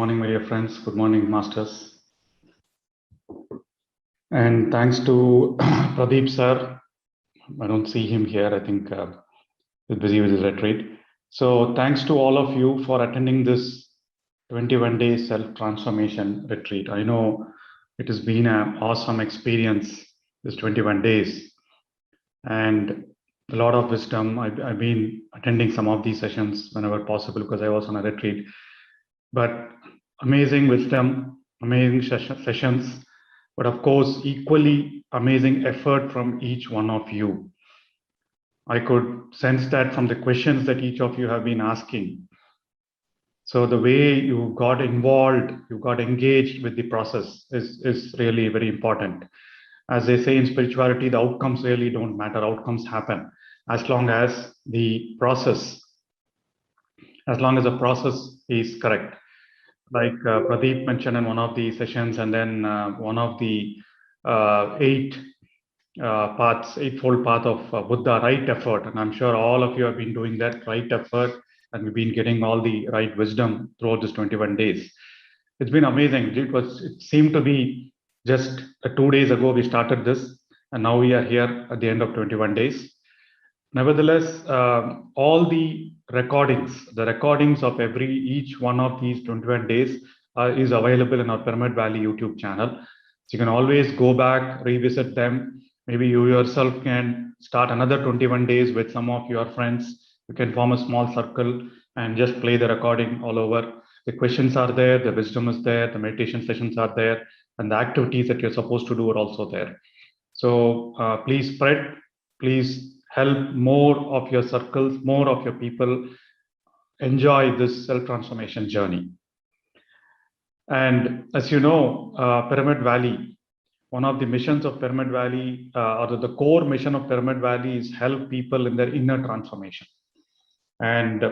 morning, my dear friends. Good morning, masters. And thanks to Pradeep sir. I don't see him here. I think he's busy with his retreat. So thanks to all of you for attending this 21-day self-transformation retreat. I know it has been an awesome experience, this 21 days. And a lot of wisdom. I've been attending some of these sessions whenever possible because I was on a retreat. But amazing wisdom, amazing sessions, but of course, equally amazing effort from each one of you. I could sense that from the questions that each of you have been asking. So the way you got involved, you got engaged with the process is really very important. As they say in spirituality, the outcomes really don't matter. Outcomes happen as long as the process is correct. Like Pradeep mentioned in one of the sessions, and then one of the eightfold path of Buddha, right effort. And I'm sure all of you have been doing that right effort, and we've been getting all the right wisdom throughout this 21 days. It's been amazing. It seemed to be just 2 days ago we started this, and now we are here at the end of 21 days. Nevertheless, all the recordings of each one of these 21 days is available in our Pyramid Valley YouTube channel. So you can always go back, revisit them. Maybe you yourself can start another 21 days with some of your friends. You can form a small circle and just play the recording all over. The questions are there, the wisdom is there, the meditation sessions are there, and the activities that you're supposed to do are also there. So please spread, please help more of your circles, more of your people enjoy this self-transformation journey. And as you know, Pyramid Valley, one of the missions of Pyramid Valley, or the core mission of Pyramid Valley is help people in their inner transformation. And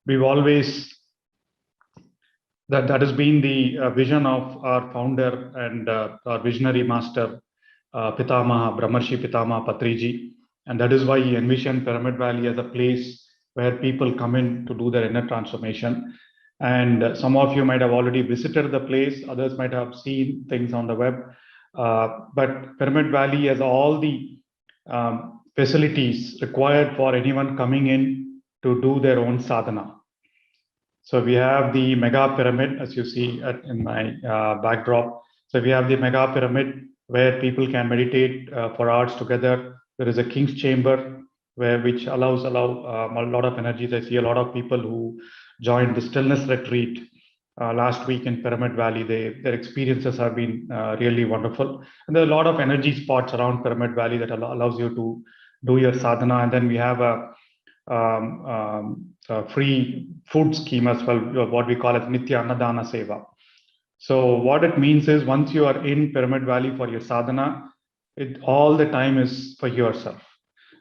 we've always, that has been the vision of our founder and our visionary master, Brahmarshi Pitamaha Patriji. And that is why he envisioned Pyramid Valley as a place where people come in to do their inner transformation. And some of you might have already visited the place, others might have seen things on the web. But Pyramid Valley has all the facilities required for anyone coming in to do their own sadhana. So we have the mega pyramid, as you see in my backdrop. So we have the mega pyramid where people can meditate for hours together. There is a king's chamber which allows a lot of energies. I see a lot of people who joined the stillness retreat last week in Pyramid Valley. Their experiences have been really wonderful. And there are a lot of energy spots around Pyramid Valley that allows you to do your sadhana. And then we have a free food scheme as well, what we call as Nitya Annadana Seva. So what it means is once you are in Pyramid Valley for your sadhana, all the time is for yourself.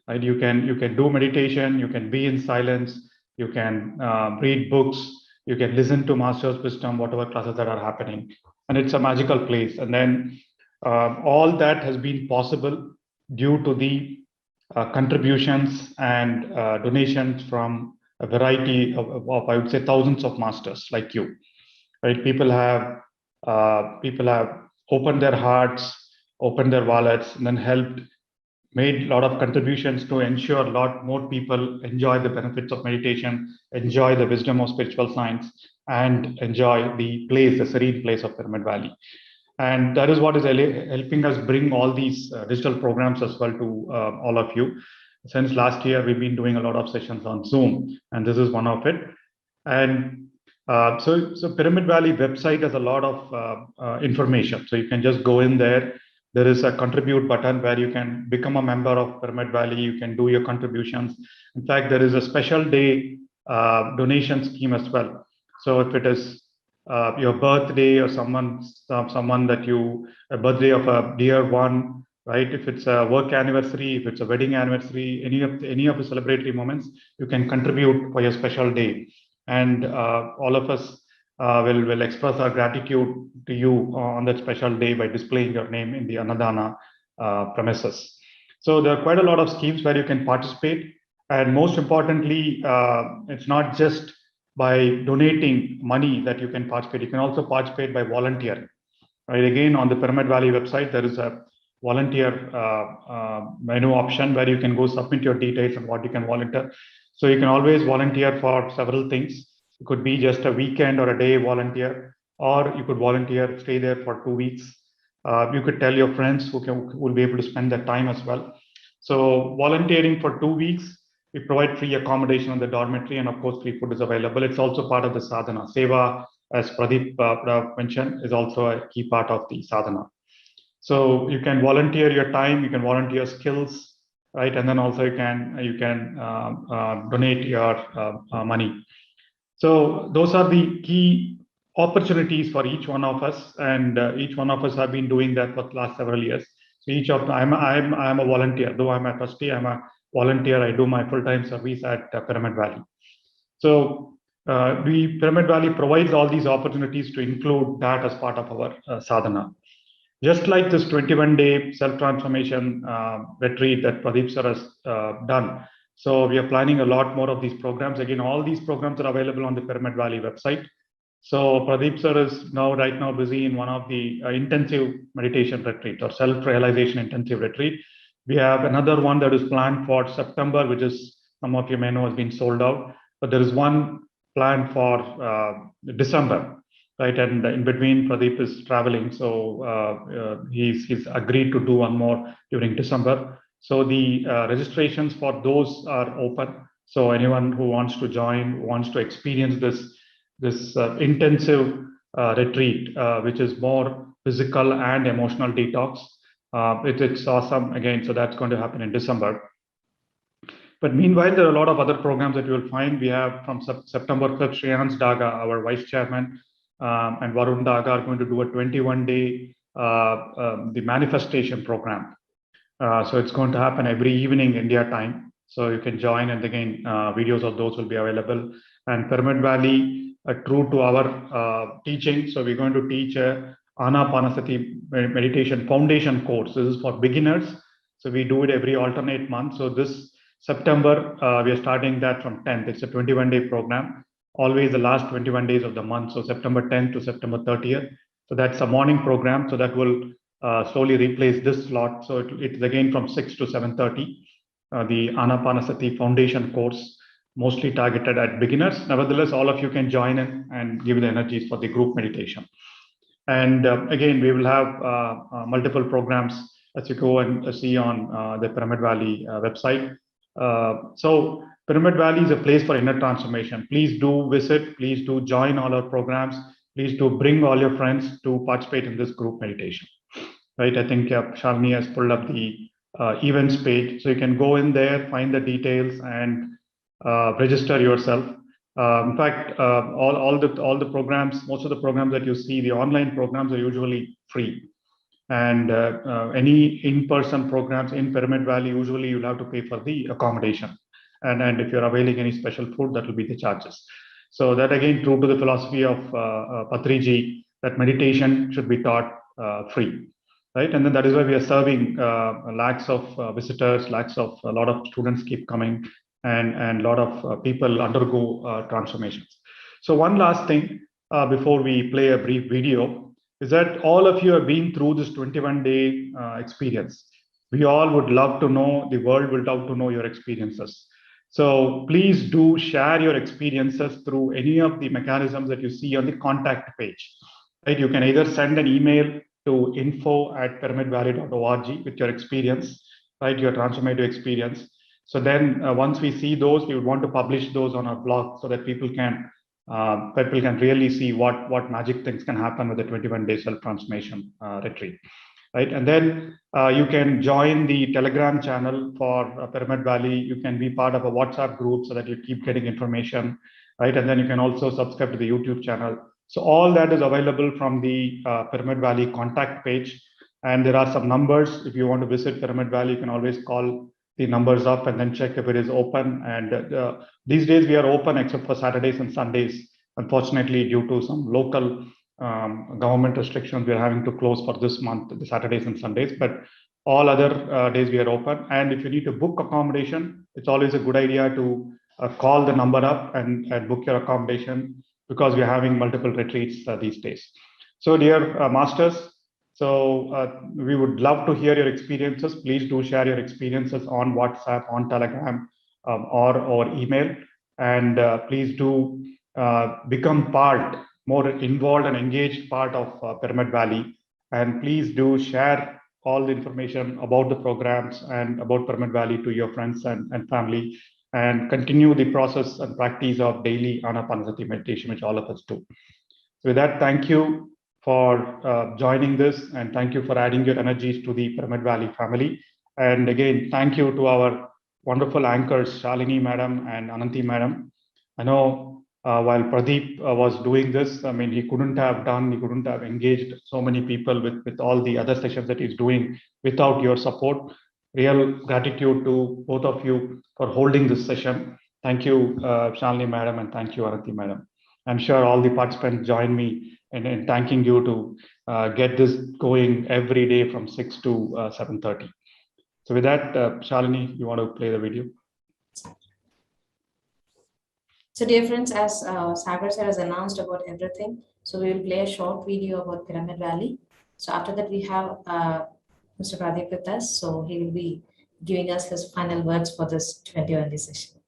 Right? You can do meditation, you can be in silence, you can read books, you can listen to master's wisdom, whatever classes that are happening, and it's a magical place. And then all that has been possible due to the contributions and donations from a variety of I would say thousands of masters like you. Right? People have opened their hearts, opened their wallets, and then made a lot of contributions to ensure a lot more people enjoy the benefits of meditation, enjoy the wisdom of spiritual science, and enjoy the serene place of Pyramid Valley. And that is what is helping us bring all these digital programs as well to all of you. Since last year, we've been doing a lot of sessions on Zoom, and this is one of it. And so Pyramid Valley website has a lot of information. So you can just go in there. There is a contribute button where you can become a member of Pyramid Valley. You can do your contributions. In fact, there is a special day donation scheme as well. So if it is your birthday or someone that a birthday of a dear one, right? If it's a work anniversary, if it's a wedding anniversary, any of the celebratory moments, you can contribute for your special day. And all of us will express our gratitude to you on that special day by displaying your name in the Annadana premises. So there are quite a lot of schemes where you can participate. And most importantly, it's not just by donating money that you can participate. You can also participate by volunteering. Right? Again, on the Pyramid Valley website, there is a volunteer menu option where you can go submit your details and what you can volunteer. So you can always volunteer for several things. It could be just a weekend or a day volunteer, or you could volunteer, stay there for 2 weeks. You could tell your friends who will be able to spend that time as well. So volunteering for 2 weeks, we provide free accommodation on the dormitory, and of course, free food is available. It's also part of the sadhana. Seva, as Pradeep mentioned, is also a key part of the sadhana. So you can volunteer your time, you can volunteer skills, right? And then also you can donate your money. So those are the key opportunities for each one of us, and each one of us have been doing that for the last several years. So each of I'm a volunteer, though I'm a trustee. I'm a volunteer. I do my full-time service at Pyramid Valley. So Pyramid Valley provides all these opportunities to include that as part of our sadhana. Just like this 21-day self-transformation retreat that Pradeep sir has done. So we are planning a lot more of these programs. Again, all these programs are available on the Pyramid Valley website. So Pradeep sir is right now busy in one of the intensive meditation retreat or self-realization intensive retreat. We have another one that is planned for September, which is, some of you may know, has been sold out. But there is one planned for December, right? And in between, Pradeep is traveling, so he's agreed to do one more during December. So the registrations for those are open. So anyone who wants to join, wants to experience this intensive retreat, which is more physical and emotional detox. It's awesome again. So that's going to happen in December. But meanwhile, there are a lot of other programs that you will find. We have from September 5th, Shreyans Daga, our vice chairman, and Varun Daga are going to do a 21-day the manifestation program. So it's going to happen every evening India time. So you can join, and again, videos of those will be available. And Pyramid Valley, true to our teaching, so we're going to teach a Anapanasati meditation foundation course. This is for beginners. So we do it every alternate month. So this September, we are starting that from 10th. It's a 21-day program, always the last 21 days of the month. So September 10th to September 30th. So that's a morning program. So that will slowly replace this slot. So it's again from 6 to 7:30. The Anapanasati foundation course, mostly targeted at beginners. Nevertheless, all of you can join in and give the energies for the group meditation. And again, we will have multiple programs as you go and see on the Pyramid Valley website. So Pyramid Valley is a place for inner transformation. Please do visit. Please do join all our programs. Please do bring all your friends to participate in this group meditation. Right? I think Shalini has pulled up the events page, so you can go in there, find the details, and register yourself. In fact, all the programs, most of the programs that you see, the online programs are usually free. And any in-person programs in Pyramid Valley, usually you'll have to pay for the accommodation. And if you're availing any special food, that will be the charges. So that again, true to the philosophy of Patriji, that meditation should be taught free, right? And then that is why we are serving lakhs of visitors, lakhs of a lot of students keep coming, and a lot of people undergo transformations. So one last thing before we play a brief video is that all of you have been through this 21-day experience. We all would love to know, the world will love to know your experiences. So please do share your experiences through any of the mechanisms that you see on the contact page. Right? You can either send an email to info@pyramidvalley.org with your experience, right? Your transformative experience. So then once we see those, we would want to publish those on our blog so that people can really see what magic things can happen with the 21-day self-transformation retreat, right? And then you can join the Telegram channel for Pyramid Valley. You can be part of a WhatsApp group so that you keep getting information, right? And then you can also subscribe to the YouTube channel. So all that is available from the Pyramid Valley contact page. And there are some numbers. If you want to visit Pyramid Valley, you can always call the numbers up and then check if it is open. And these days we are open except for Saturdays and Sundays. Unfortunately, due to some local government restrictions, we are having to close for this month, the Saturdays and Sundays. But all other days we are open. And if you need to book accommodation, it's always a good idea to call the number up and book your accommodation, because we're having multiple retreats these days. So dear masters, so we would love to hear your experiences. Please do share your experiences on WhatsApp, on Telegram, or email. And please do become more involved and engaged part of Pyramid Valley. And please do share all the information about the programs and about Pyramid Valley to your friends and family, and continue the process and practice of daily Anapanasati meditation, which all of us do. So with that, thank you for joining this, and thank you for adding your energies to the Pyramid Valley family. And again, thank you to our wonderful anchors, Shalini Madam and Ananti Madam. I know while Pradeep was doing this, I mean, he couldn't have engaged so many people with all the other sessions that he's doing without your support. Real gratitude to both of you for holding this session. Thank you, Shalini Madam, and thank you, Ananti Madam. I'm sure all the participants join me in thanking you to get this going every day from 6 to 7:30. So with that, Shalini, you want to play the video? So dear friends, as Sagar sir has announced about everything, so we will play a short video about Pyramid Valley. So after that, we have Mr. Pradeep with us. So he will be giving us his final words for this 20 session.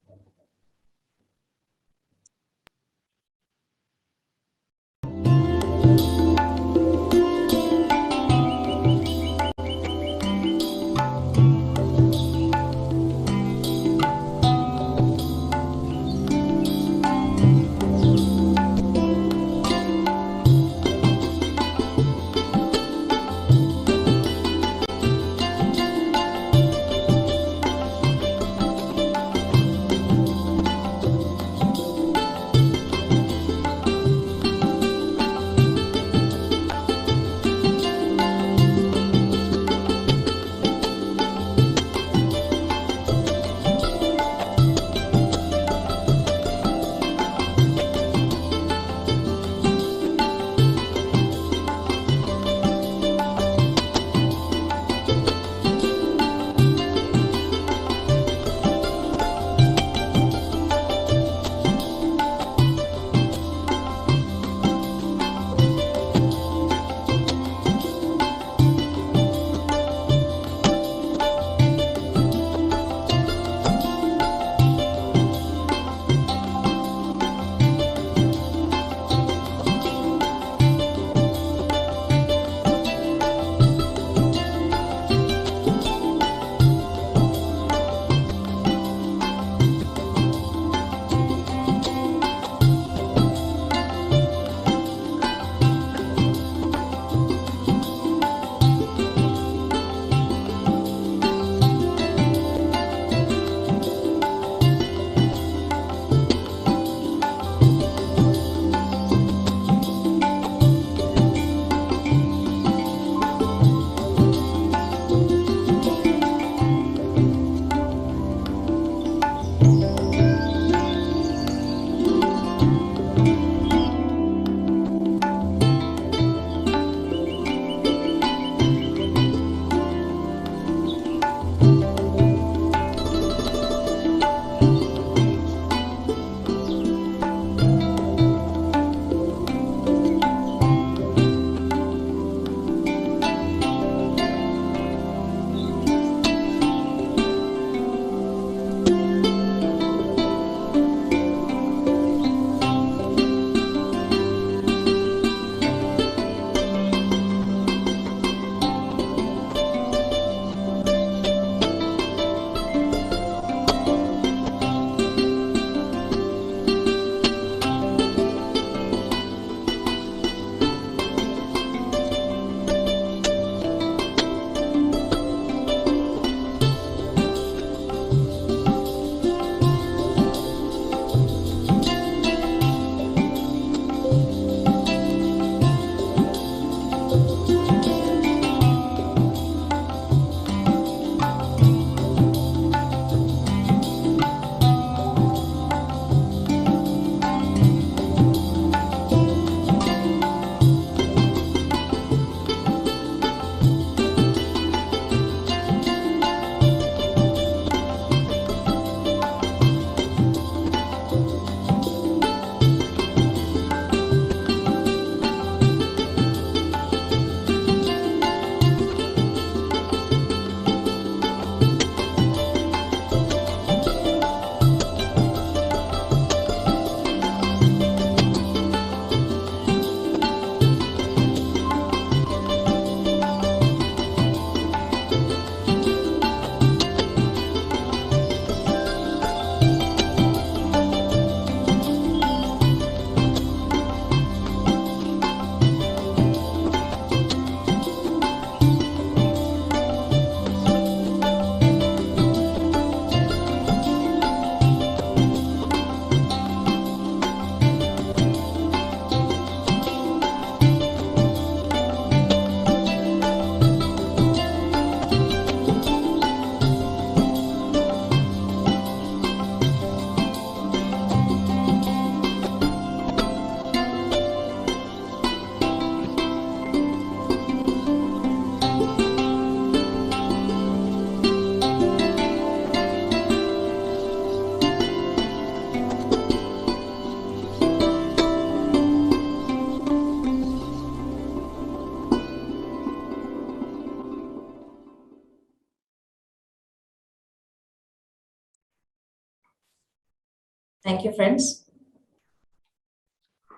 Thank you, friends.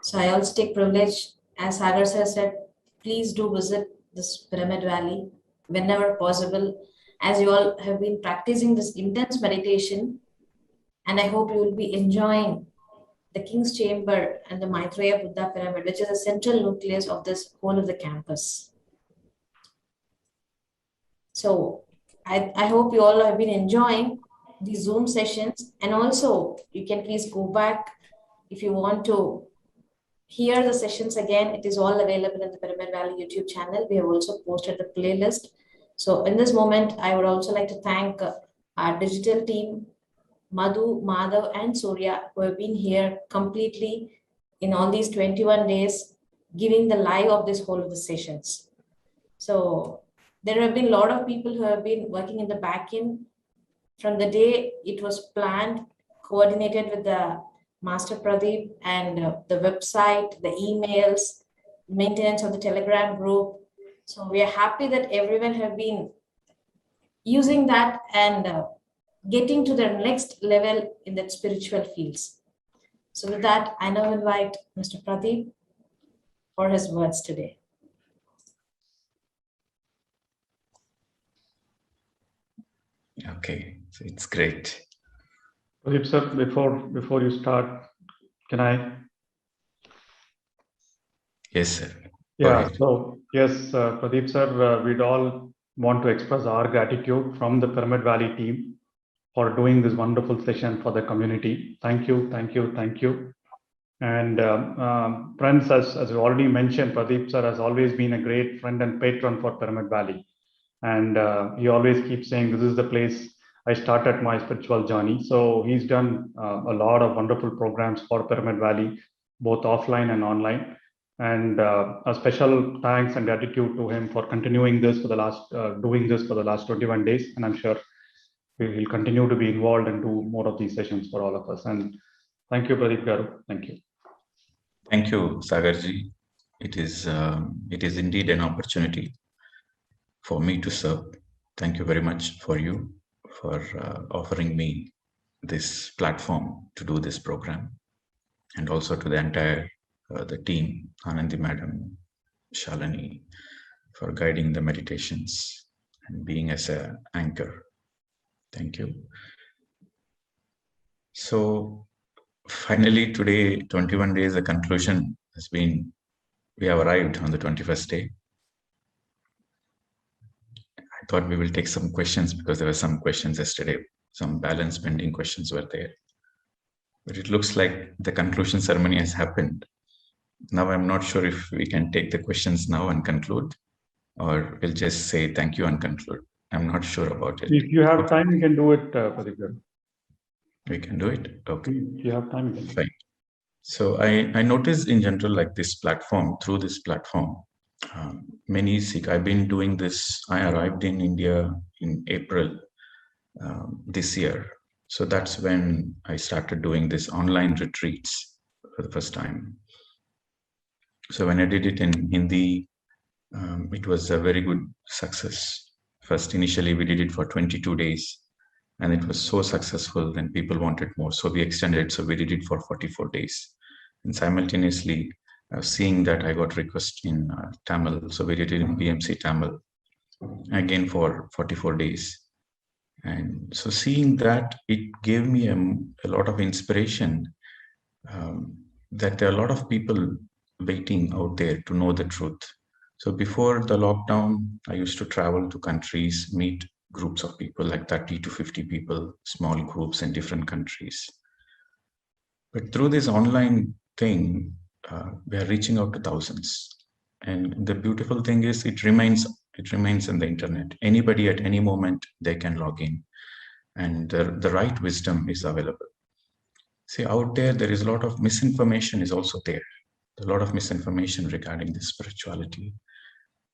So I also take privilege, as Sagar sir said, please do visit this Pyramid Valley whenever possible, as you all have been practicing this intense meditation, and I hope you will be enjoying the King's Chamber and the Maitreya Buddha Pyramid, which is the central nucleus of this whole of the campus. So I hope you all have been enjoying the Zoom sessions, and also you can please go back if you want to hear the sessions again. It is all available in the Pyramid Valley YouTube channel. We have also posted the playlist. So in this moment, I would also like to thank our digital team, Madhu, Madhav, and Surya, who have been here completely in all these 21 days, giving the live of this whole of the sessions. So there have been a lot of people who have been working in the back end from the day it was planned, coordinated with the Master Pradeep, and the website, the emails, maintenance of the Telegram group. So we are happy that everyone have been using that and getting to the next level in that spiritual fields. So with that, I now invite Mr. Pradeep for his words today. Okay, so it's great. Pradeep sir, before you start, can I? Yes, sir. Yeah, so yes, Pradeep sir, we'd all want to express our gratitude from the Pyramid Valley team for doing this wonderful session for the community. Thank you, thank you, thank you. And friends, as you already mentioned, Pradeep sir has always been a great friend and patron for Pyramid Valley. And he always keeps saying, this is the place I started my spiritual journey. So he's done a lot of wonderful programs for Pyramid Valley, both offline and online. And a special thanks and gratitude to him for continuing this for the last, doing this for the last 21 days. And I'm sure we'll continue to be involved and do more of these sessions for all of us. And thank you, Pradeep Garu. Thank you. Thank you, Sagarji. It is indeed an opportunity for me to serve. Thank you very much for you for offering me this platform to do this program, and also to the entire the team, Anandi Madam, Shalini, for guiding the meditations and being as an anchor. Thank you. So finally today, 21 days, the conclusion has been, we have arrived on the 21st day. I thought we will take some questions because there were some questions yesterday, some balance pending questions were there. But it looks like the conclusion ceremony has happened. Now I'm not sure if we can take the questions now and conclude, or we'll just say thank you and conclude. I'm not sure about it. If you have time, you can do it, Pradeep Garu. We can do it? Okay. If you have time, you can. Fine. So I noticed in general, like this platform, through this platform, many Sikh, I've been doing this. I arrived in India in April this year. So that's when I started doing this online retreats for the first time. So when I did it in Hindi, it was a very good success. First, initially we did it for 22 days and it was so successful, then people wanted more. So we extended it. So we did it for 44 days. And simultaneously, seeing that I got requests in Tamil. So we did it in PMC Tamil again for 44 days. And so seeing that, it gave me a lot of inspiration that there are a lot of people waiting out there to know the truth. So before the lockdown, I used to travel to countries, meet groups of people like 30 to 50 people, small groups in different countries. But through this online thing, we are reaching out to thousands. And the beautiful thing is it remains in the internet. Anybody at any moment, they can log in. And the right wisdom is available. See, out there is a lot of misinformation is also there. A lot of misinformation regarding this spirituality.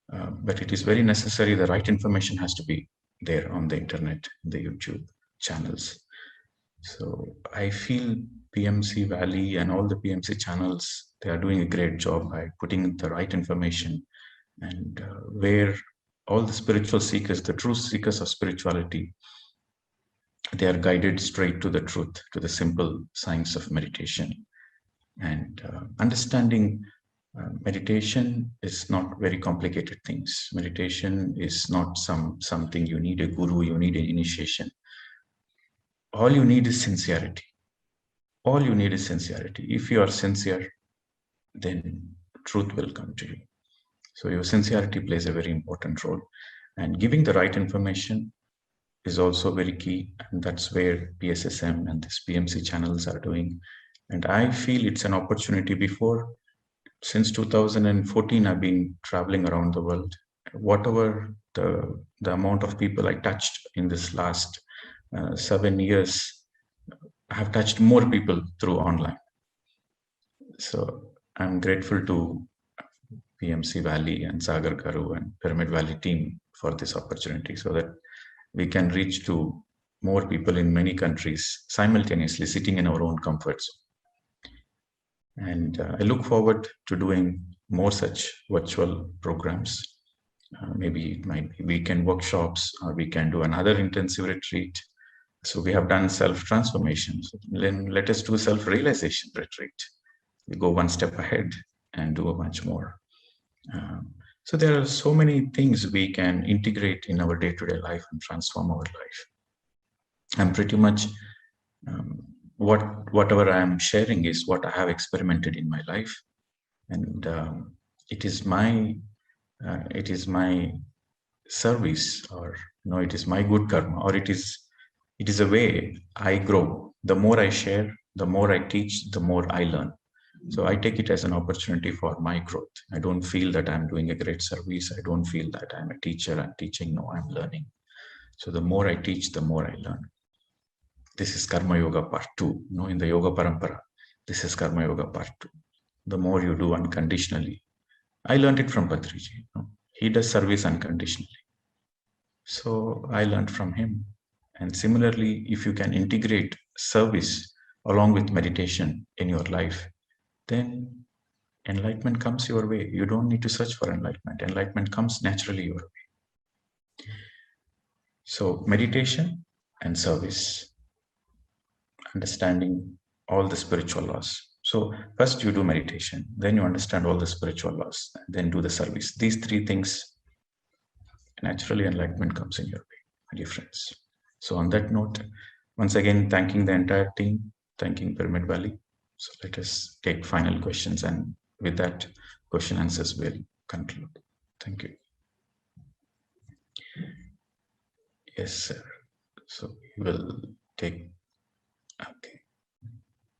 But it is very necessary. The right information has to be there on the internet, the YouTube channels. So I feel PMC Valley and all the PMC channels, they are doing a great job by putting the right information, and where all the spiritual seekers, the true seekers of spirituality, they are guided straight to the truth, to the simple science of meditation. And understanding meditation is not very complicated things. Meditation is not something you need a guru, you need an initiation. All you need is sincerity. All you need is sincerity. If you are sincere, then truth will come to you. So your sincerity plays a very important role. And giving the right information is also very key. And that's where PSSM and this PMC channels are doing. And I feel it's an opportunity. Since 2014, I've been traveling around the world. Whatever the amount of people I touched in this last 7 years, I have touched more people through online. So I'm grateful to PMC Valley and Sagar Garu and Pyramid Valley team for this opportunity, so that we can reach to more people in many countries simultaneously, sitting in our own comfort zone. And I look forward to doing more such virtual programs. Maybe it might be weekend workshops, or we can do another intensive retreat. So we have done self-transformation. So then let us do self-realization retreat. We go one step ahead and do a much more. So there are so many things we can integrate in our day-to-day life and transform our life. I'm pretty much whatever I am sharing is what I have experimented in my life, and it is my service, or it is my good karma, or it is a way I grow. The more I share, the more I teach, the more I learn. So I take it as an opportunity for my growth. I don't feel that I'm doing a great service. I don't feel that I'm a teacher, I'm teaching. No, I'm learning. So the more I teach, the more I learn. This is Karma Yoga Part 2. In the Yoga Parampara, this is Karma Yoga Part 2. The more you do unconditionally. I learned it from Patriji. He does service unconditionally. So I learned from him. And similarly, if you can integrate service along with meditation in your life, then enlightenment comes your way. You don't need to search for enlightenment. Enlightenment comes naturally your way. So meditation and service, understanding all the spiritual laws. So first you do meditation, then you understand all the spiritual laws, then do the service. These three things, naturally enlightenment comes in your way, my dear friends. So on that note, once again, thanking the entire team, thanking Pyramid Valley. So let us take final questions, and with that, question answers will conclude. Thank you. Yes, sir. So we will take, okay.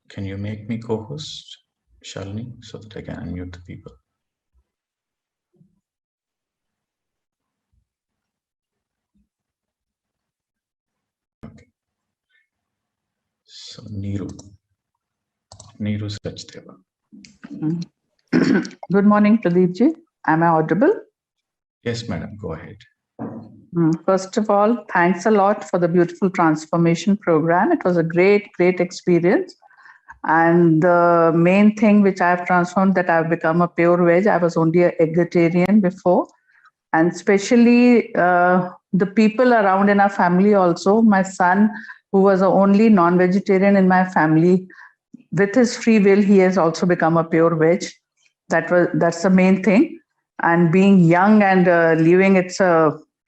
Can you make me co-host, Shalini, so that I can unmute the people? Okay. So Neeru Sachdeva. Good morning, Pradeep ji. Am I audible? Yes, madam, go ahead. First of all, thanks a lot for the beautiful transformation program. It was a great experience. And the main thing which I have transformed, that I've become a pure veg. I was only a vegetarian before. And especially the people around in our family also. My son, who was the only non-vegetarian in my family, with his free will, he has also become a pure veg. That's the main thing. And being young and living, it's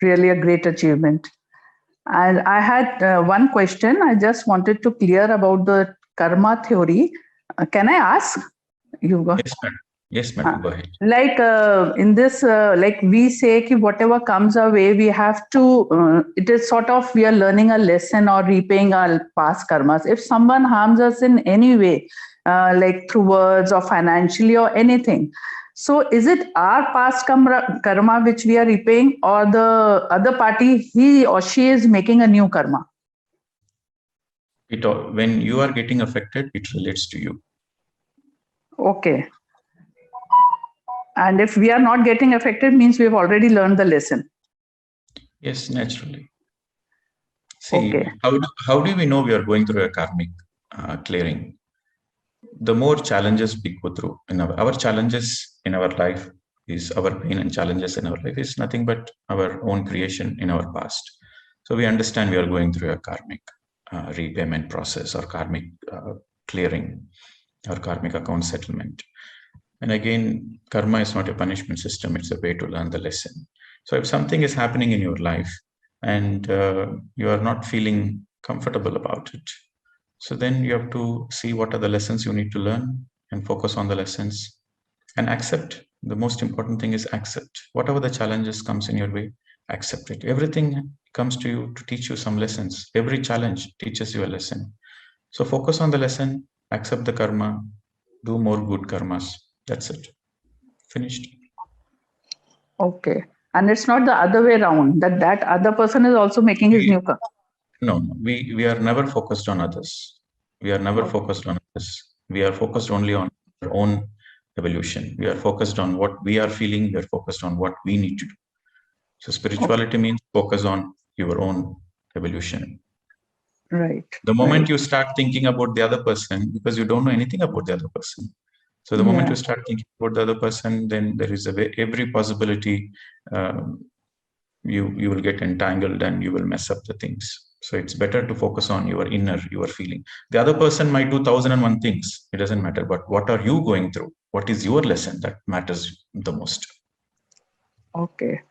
really a great achievement. And I had one question. I just wanted to clear about the karma theory. Can I ask? You go. Yes, madam. Yes, madam. Go ahead. Like in this, like we say, ki whatever comes our way, we have to. It is sort of we are learning a lesson or repaying our past karmas. If someone harms us in any way, like through words or financially or anything, so is it our past karma which we are repaying, or the other party, he or she is making a new karma? When you are getting affected, it relates to you. Okay. And if we are not getting affected, means we have already learned the lesson. Yes, naturally. See, okay. How do we know we are going through a karmic clearing? The more challenges we go through, our challenges in our life is our pain and challenges in our life is nothing but our own creation in our past. So we understand we are going through a karmic repayment process or karmic clearing or karmic account settlement. And again, karma is not a punishment system, it's a way to learn the lesson. So if something is happening in your life and you are not feeling comfortable about it, so then you have to see what are the lessons you need to learn and focus on the lessons and accept. The most important thing is accept. Whatever the challenges comes in your way, accept it. Everything comes to you to teach you some lessons. Every challenge teaches you a lesson. So focus on the lesson, accept the karma, do more good karmas. That's it. Finished. Okay. And it's not the other way around, that other person is also making his new karma. No, we are never focused on others. We are never focused on others. We are focused only on our own evolution. We are focused on what we are feeling. We are focused on what we need to do. So spirituality means focus on your own evolution. Right. The moment you start thinking about the other person, because you don't know anything about the other person. So the moment you start thinking about the other person, then there is every possibility you will get entangled and you will mess up the things. So it's better to focus on your inner, your feeling. The other person might do 1001 things. It doesn't matter. But what are you going through? What is your lesson that matters the most? Okay.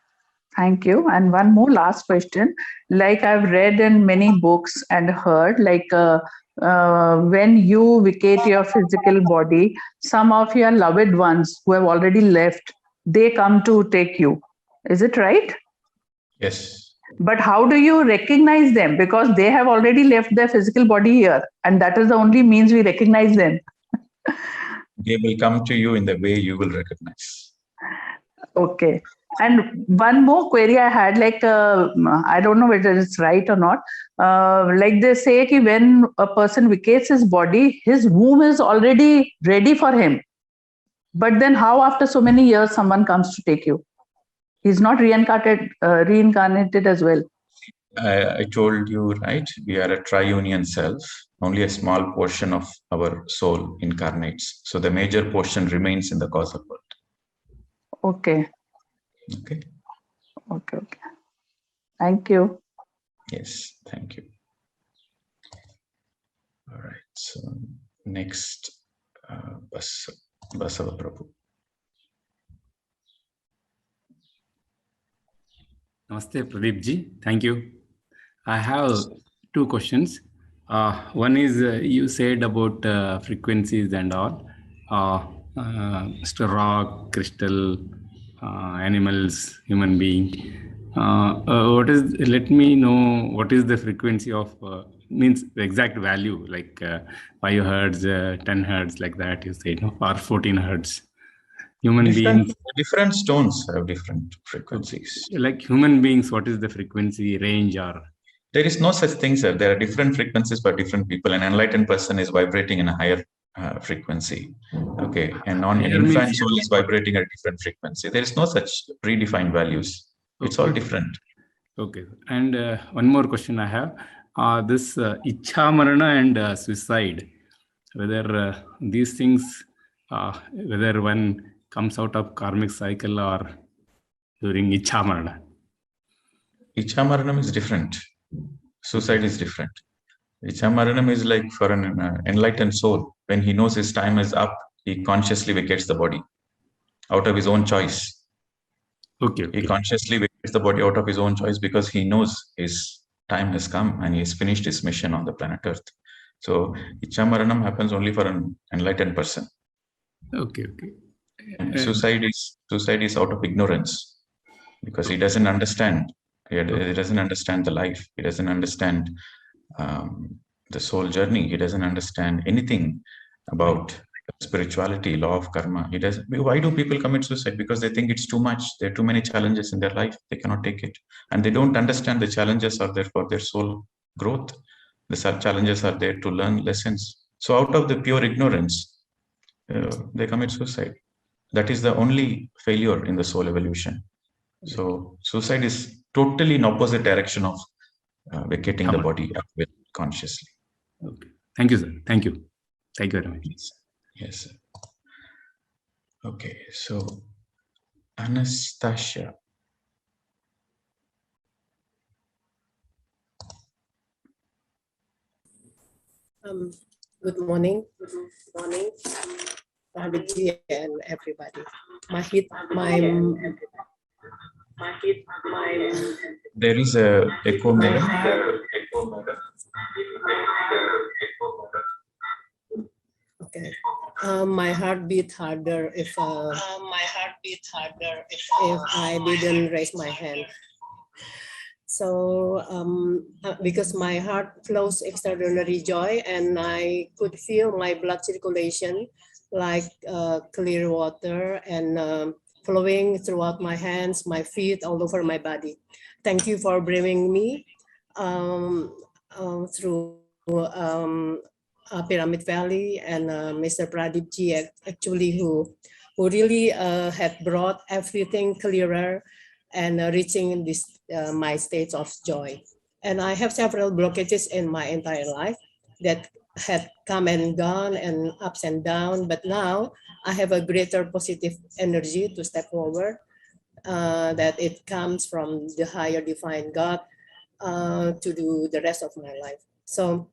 Thank you. And one more last question. Like I've read in many books and heard, like when you vacate your physical body, some of your loved ones who have already left, they come to take you. Is it right? Yes. But how do you recognize them? Because they have already left their physical body here, and that is the only means we recognize them. They will come to you in the way you will recognize. Okay. And one more query I had, like, I don't know whether it's right or not. Like they say that when a person vacates his body, his womb is already ready for him. But then how after so many years someone comes to take you? He's not reincarnated as well. I told you, right? We are a triunion self. Only a small portion of our soul incarnates. So the major portion remains in the causal world. Okay. Okay. Okay. Okay. Thank you. Yes. Thank you. All right. So next, Basava Prabhu. Namaste, Pradeep ji. Thank you. I have two questions. One is you said about frequencies and all. Mr. Rock, crystal, animals, human being. Let me know what is the frequency of, means the exact value, like 5 hertz, 10 hertz, like that you say, no? Or 14 hertz. Different stones have different frequencies. Like human beings, what is the frequency range? Or there is no such thing, sir. There are different frequencies for different people. An enlightened person is vibrating in a higher frequency. Okay. And an infant soul is vibrating at a different frequency. There is no such predefined values. It's all different. Okay. And one more question I have. This Ichha Marana and suicide, whether these things, whether one comes out of karmic cycle or during Ichha Marana. Ichha Maranam is different. Suicide is different. Ichha Maranam is like for an enlightened soul. When he knows his time is up, he consciously vacates the body out of his own choice. Okay. He consciously vacates the body out of his own choice because he knows his time has come and he has finished his mission on the planet Earth. So Ichha Maranam happens only for an enlightened person. Okay. And suicide is out of ignorance because he doesn't understand. He doesn't understand the life. He doesn't understand the soul journey. He doesn't understand anything about spirituality, law of karma. Why do people commit suicide? Because they think it's too much. There are too many challenges in their life. They cannot take it. And they don't understand the challenges are there for their soul growth. The challenges are there to learn lessons. So out of the pure ignorance, they commit suicide. That is the only failure in the soul evolution. So suicide is totally in opposite direction of vacating the body consciously. Okay. Thank you, sir. Thank you. Thank you very much. Yes, sir. Okay. So Anastasia. Good morning. Good morning, Vijay and everybody. There is a echo, madam. Okay. My heart beat harder if I didn't raise my hand. So because my heart flows extraordinary joy, and I could feel my blood circulation like clear water and flowing throughout my hands, my feet, all over my body. Thank you for bringing me through Pyramid Valley, and Mr. Pradeep ji actually who really had brought everything clearer and reaching this my state of joy. And I have several blockages in my entire life that had come and gone and ups and down, but now I have a greater positive energy to step forward, that it comes from the higher divine God to do the rest of my life. So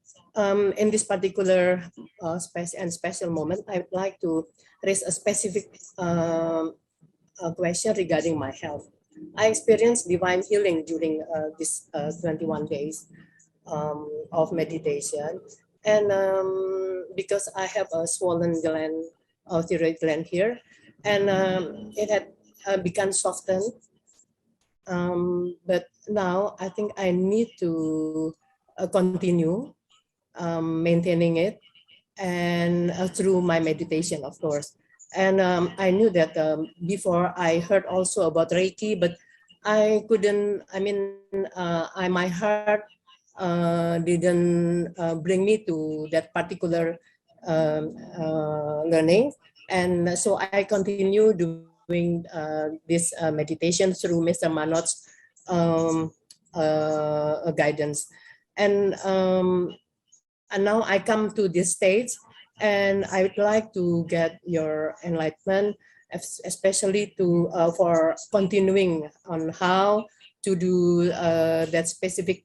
in this particular special moment, I would like to raise a specific question regarding my health. I experienced divine healing during this 21 days of meditation. And because I have a swollen gland, thyroid gland here, and it had become softened. But now I think I need to continue maintaining it, and through my meditation, of course. And I knew that before I heard also about Reiki, but I couldn't, my heart didn't bring me to that particular learning. And so I continue doing this meditation through Mr. Manoj's guidance. And now I come to this stage, and I would like to get your enlightenment, especially to for continuing on how to do that specific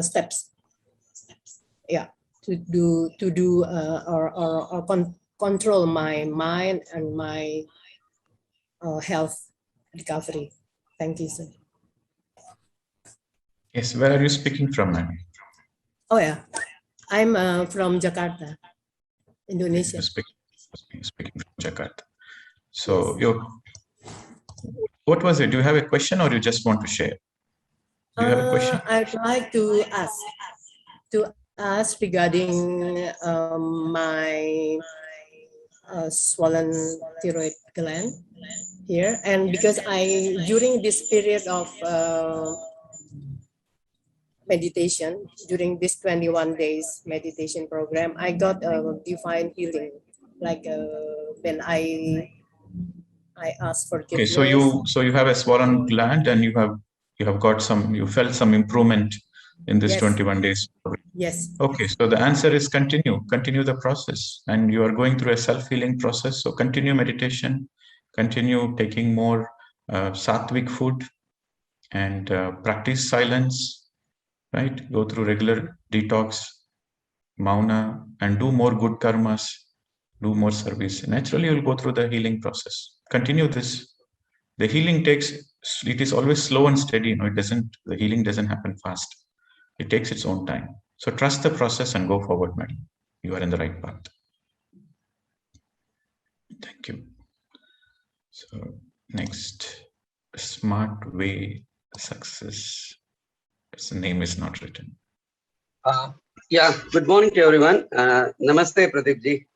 steps. Yeah, to do or control my mind and my health recovery. Thank you, sir. Yes, where are you speaking from, ma'am? Oh yeah, I'm from Jakarta, Indonesia. Speaking from Jakarta. So, what was it? Do you have a question, or you just want to share? Do you have a question? I'd like to ask regarding my swollen thyroid gland here, and because during this period of meditation, during this 21 days meditation program, I got a divine healing, like when I asked forgiveness. Okay, so you have a swollen gland, and you felt some improvement in this 21 days. Yes. Okay, so the answer is continue the process, and you are going through a self-healing process. So continue meditation, continue taking more sattvic food, and practice silence. Right, go through regular detox, mauna, and do more good karmas, do more service. Naturally, you'll go through the healing process. Continue this. The healing it is always slow and steady. The healing doesn't happen fast. It takes its own time. So trust the process and go forward, madam. You are in the right path. Thank you. So next, smart way success. Its name is not written. Yeah, good morning to everyone. Namaste, Pradeep ji.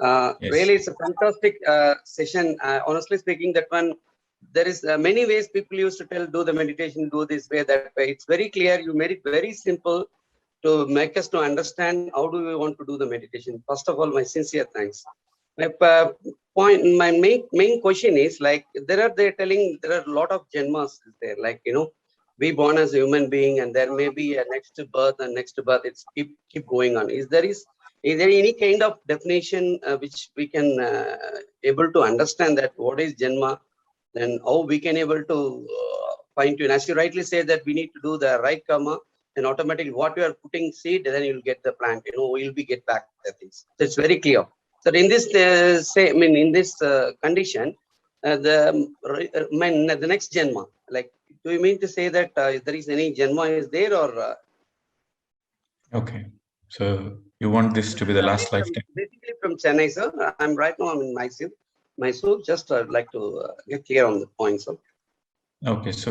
Yes. Really, it's a fantastic session. Honestly speaking, that one, there is many ways people used to tell, do the meditation, do this way, that way. It's very clear. You made it very simple to make us to understand how do we want to do the meditation. First of all, my sincere thanks. My main question is, like, they're telling there are a lot of janmas there, like, we born as a human being, and there may be a next birth, and next birth, it's keep going on. Is there any kind of definition which we can able to understand that what is janma, then how we can able to fine tune. As you rightly say that we need to do the right karma, then automatically what you are putting seed, then you'll get the plant. You'll be get back the things. So it's very clear. So in this in this condition, the next Janma, like, do you mean to say that there is any Janma is there or? Okay, so you want this to be the last lifetime? Basically from Chennai, sir. I'm right now. I'm in Mysore. Just like to get clear on the point, sir. Okay, so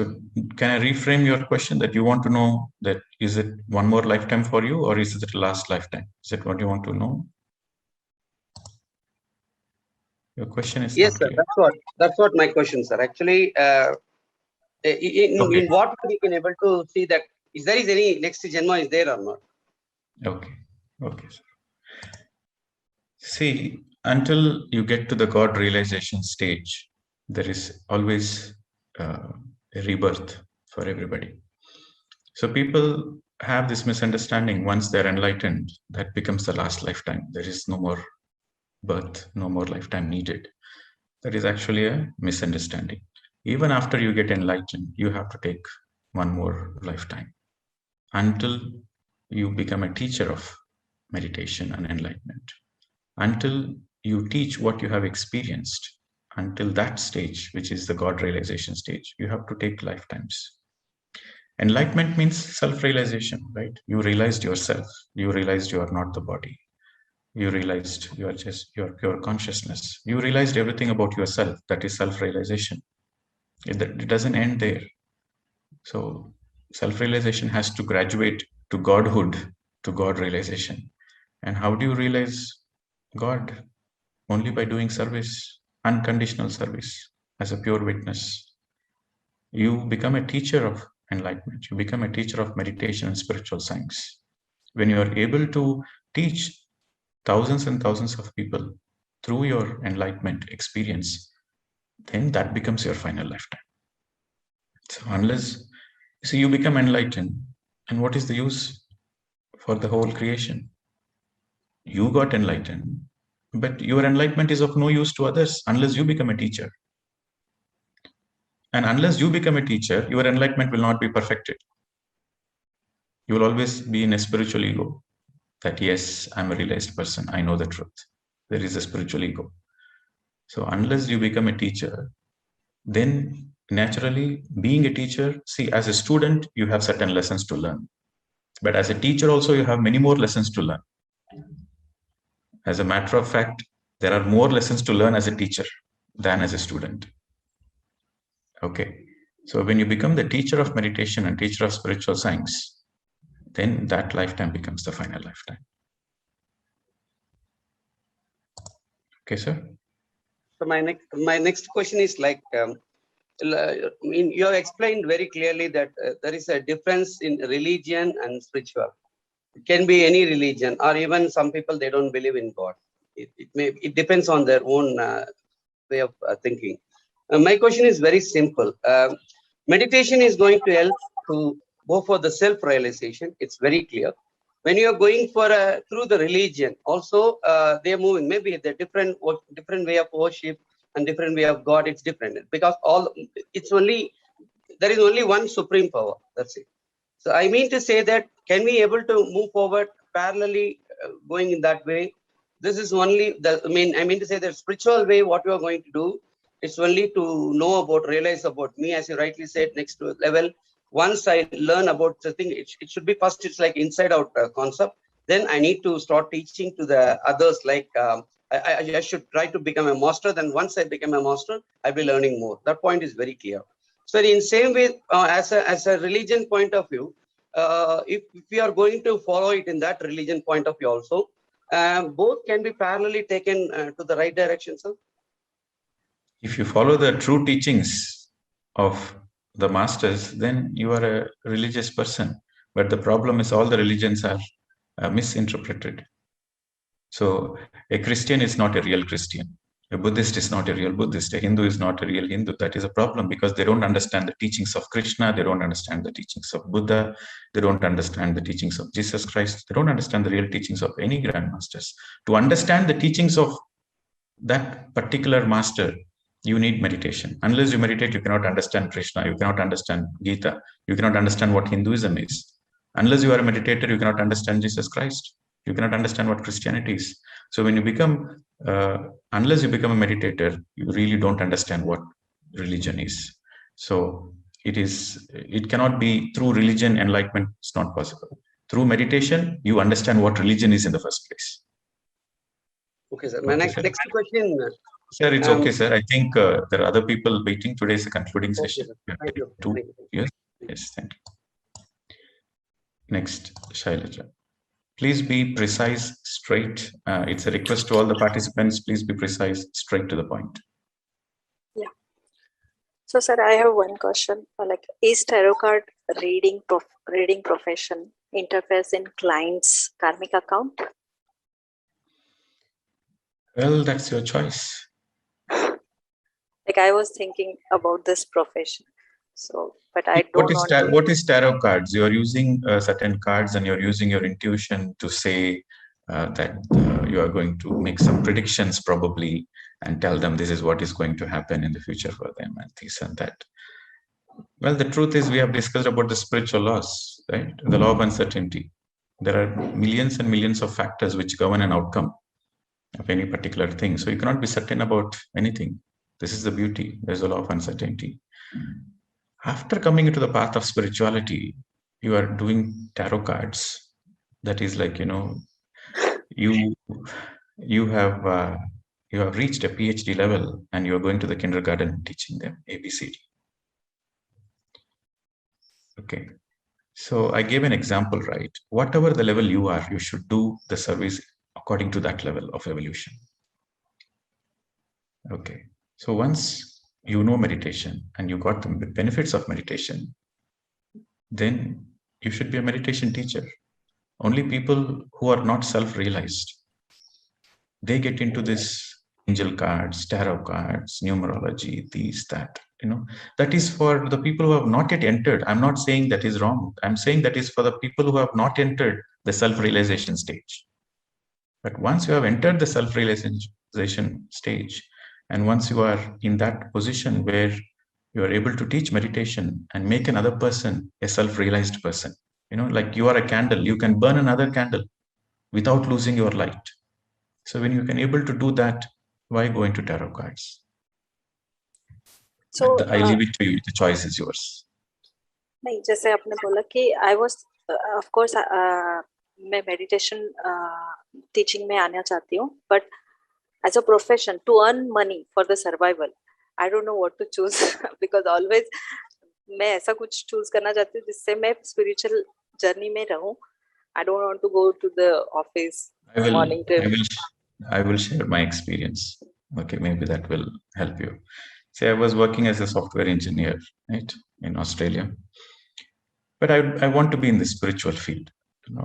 can I reframe your question that you want to know that is it one more lifetime for you or is it the last lifetime? Is that what you want to know? Your question is yes, not sir. clear. That's what my question, sir. Actually, in what we can able to see that is there is any next Janma is there or not? Okay, okay, sir. See, until you get to the God realization stage, there is always a rebirth for everybody. So people have this misunderstanding once they're enlightened, that becomes the last lifetime. There is no more birth, no more lifetime needed. That is actually a misunderstanding. Even after you get enlightened, you have to take one more lifetime until you become a teacher of meditation and enlightenment. Until you teach what you have experienced, until that stage, which is the God realization stage, you have to take lifetimes. Enlightenment means self-realization, right? You realized yourself. You realized you are not the body. You realized you are just your pure consciousness. You realized everything about yourself. That is self-realization. It doesn't end there. So self-realization has to graduate to Godhood, to God realization. And how do you realize God? Only by doing service, unconditional service, as a pure witness. You become a teacher of enlightenment. You become a teacher of meditation and spiritual science. When you are able to teach thousands and thousands of people through your enlightenment experience, then that becomes your final lifetime. So unless you become enlightened, and what is the use for the whole creation? You got enlightened, but your enlightenment is of no use to others unless you become a teacher. And unless you become a teacher, your enlightenment will not be perfected. You will always be in a spiritual ego that, yes, I'm a realized person. I know the truth. There is a spiritual ego. So unless you become a teacher, then naturally being a teacher, see, as a student, you have certain lessons to learn. But as a teacher also, you have many more lessons to learn. As a matter of fact, there are more lessons to learn as a teacher than as a student. Okay. So when you become the teacher of meditation and teacher of spiritual science, then that lifetime becomes the final lifetime. Okay, sir? So my next question is like, you have explained very clearly that there is a difference in religion and spiritual. It can be any religion, or even some people, they don't believe in God. It depends on their own way of thinking. My question is very simple. Meditation is going to help to go for the self-realization. It's very clear. When you are going for through the religion, also they are moving. Maybe the different way of worship and different way of God. It's different because there is only one supreme power. That's it. So I mean to say that, can we able to move forward parallelly going in that way? This is only I mean to say that spiritual way, what you are going to do, it's only to know about, realize about me, as you rightly said, next to level. Once I learn about the thing, it should be first, it's like inside out concept. Then I need to start teaching to the others, like I should try to become a master. Then once I become a master, I'll be learning more. That point is very clear. So in same way, as a religion point of view, if we are going to follow it in that religion point of view also, both can be parallelly taken to the right direction, sir? If you follow the true teachings of the masters, then you are a religious person. But the problem is all the religions are misinterpreted. So a Christian is not a real Christian. A Buddhist is not a real Buddhist. A Hindu is not a real Hindu. That is a problem because they don't understand the teachings of Krishna. They don't understand the teachings of Buddha. They don't understand the teachings of Jesus Christ. They don't understand the real teachings of any grandmasters. To understand the teachings of that particular master, You need meditation. Unless you meditate, you cannot understand Krishna, you cannot understand Gita, you cannot understand what Hinduism is. Unless you are a meditator, you cannot understand Jesus Christ. You cannot understand what Christianity is. So when you become, unless you become a meditator, you really don't understand what religion is. So it cannot be through religion, enlightenment, it's not possible. Through meditation, you understand what religion is in the first place. Okay, sir. My next question. Sir, it's okay, sir. I think there are other people waiting. Today is a concluding session. Thank you. Yes, yes, thank you. Next, Shailaja. Please be precise, straight. It's a request to all the participants. Please be precise, straight to the point. Yeah. So, sir, I have one question. Like, is tarot card reading profession interferes in client's karmic account? Well, that's your choice. Like, I was thinking about this profession. So, but I don't know. What is tarot cards? You're using certain cards and you're using your intuition to say that you are going to make some predictions probably and tell them this is what is going to happen in the future for them and this and that. Well, the truth is we have discussed about the spiritual laws, right? The law of uncertainty. There are millions and millions of factors which govern an outcome of any particular thing. So you cannot be certain about anything. This is the beauty. There's a law of uncertainty. After coming into the path of spirituality, you are doing tarot cards. That is like, you have reached a PhD level and you're going to the kindergarten teaching them ABCD. Okay. So I gave an example, right? Whatever the level you are, you should do the service according to that level of evolution. Okay. So once you know meditation and you got the benefits of meditation, then you should be a meditation teacher. Only people who are not self-realized, they get into this angel cards, tarot cards, numerology, these, that, that is for the people who have not yet entered. I'm not saying that is wrong. I'm saying that is for the people who have not entered the self-realization stage. But once you have entered the self-realization stage, and once you are in that position where you are able to teach meditation and make another person a self-realized person, like you are a candle, you can burn another candle without losing your light. So when you can able to do that, why go into tarot cards? So I leave it to you. The choice is yours. नहीं, जैसे आपने बोला कि I was, of course, मैं meditation teaching में आना चाहती हूँ, but as a profession to earn money for the survival, I don't know what to choose because always मैं ऐसा कुछ choose करना चाहती हूँ जिससे मैं spiritual journey में रहूँ. I don't want to go to the office morning till. I will share my experience. Okay, maybe that will help you. See, I was working as a software engineer, right, in Australia. But I want to be in the spiritual field.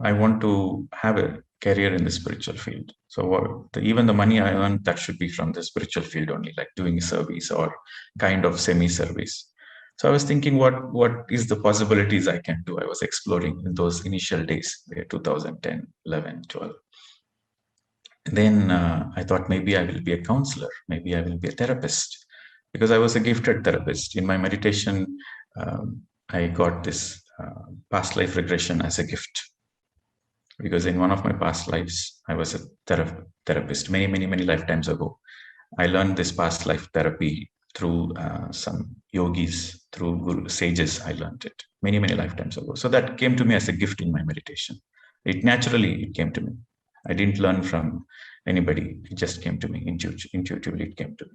I want to have a career in the spiritual field. So even the money I earn, that should be from the spiritual field only, like doing service or kind of semi-service. So I was thinking, what is the possibilities I can do? I was exploring in those initial days, 2010, 11, 12. And then I thought maybe I will be a counselor, maybe I will be a therapist, because I was a gifted therapist. In my meditation, I got this past life regression as a gift, because in one of my past lives, I was a therapist many lifetimes ago. I learned this past life therapy through some yogis, through guru sages. I learned it many lifetimes ago. So that came to me as a gift in my meditation. It naturally came to me. I didn't learn from anybody. It just came to me intuitively. It came to me.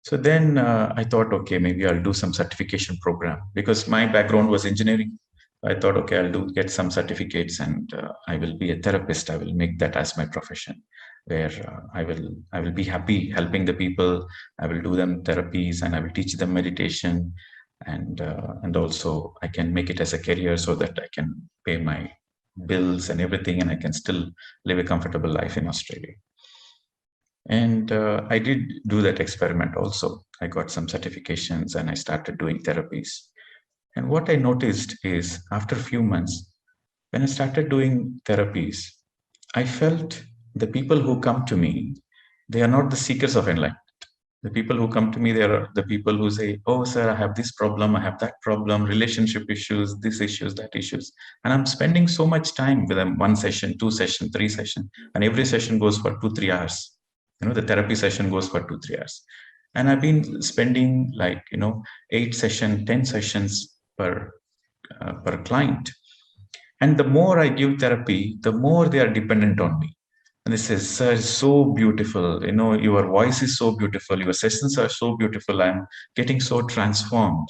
So then I thought, okay, maybe I'll do some certification program, because my background was engineering. I thought, okay, I'll get some certificates and I will be a therapist. I will make that as my profession, where I will be happy helping the people. I will do them therapies and I will teach them meditation, and also I can make it as a career so that I can pay my bills and everything, and I can still live a comfortable life in Australia. And I did do that experiment also. I got some certifications and I started doing therapies. And what I noticed is, after a few months, when I started doing therapies, I felt the people who come to me, they are not the seekers of enlightenment. The people who come to me, they are the people who say, oh, sir, I have this problem, I have that problem, relationship issues, this issues, that issues. And I'm spending so much time with them, 1 session, 2 session, 3 session, and every session goes for 2-3 hours. The therapy session goes for 2-3 hours. And I've been spending 8 sessions, 10 sessions per client. And the more I give therapy, the more they are dependent on me. And they say, sir, it's so beautiful. Your voice is so beautiful. Your sessions are so beautiful. I'm getting so transformed.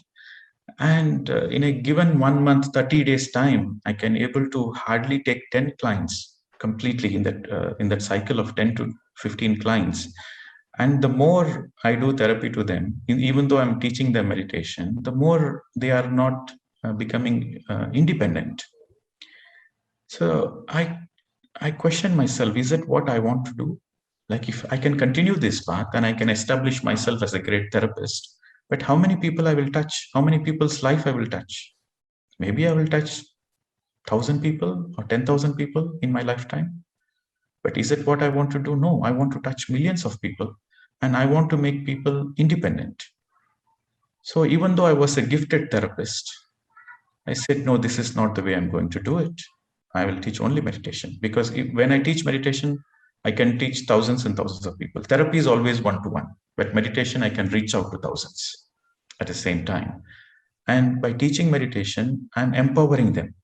And in a given 1 month, 30 days time, I can able to hardly take 10 clients completely in that cycle of 10 to 15 clients. And the more I do therapy to them, even though I'm teaching them meditation, the more they are not becoming independent. So I question myself, is it what I want to do? Like, if I can continue this path and I can establish myself as a great therapist, but how many people I will touch? How many people's life I will touch? Maybe I will touch 1,000 people or 10,000 people in my lifetime. But is it what I want to do? No, I want to touch millions of people and I want to make people independent. So even though I was a gifted therapist, I said, no, this is not the way I'm going to do it. I will teach only meditation, because when I teach meditation, I can teach thousands and thousands of people. Therapy is always one-to-one, but meditation, I can reach out to thousands at the same time. And by teaching meditation, I'm empowering them.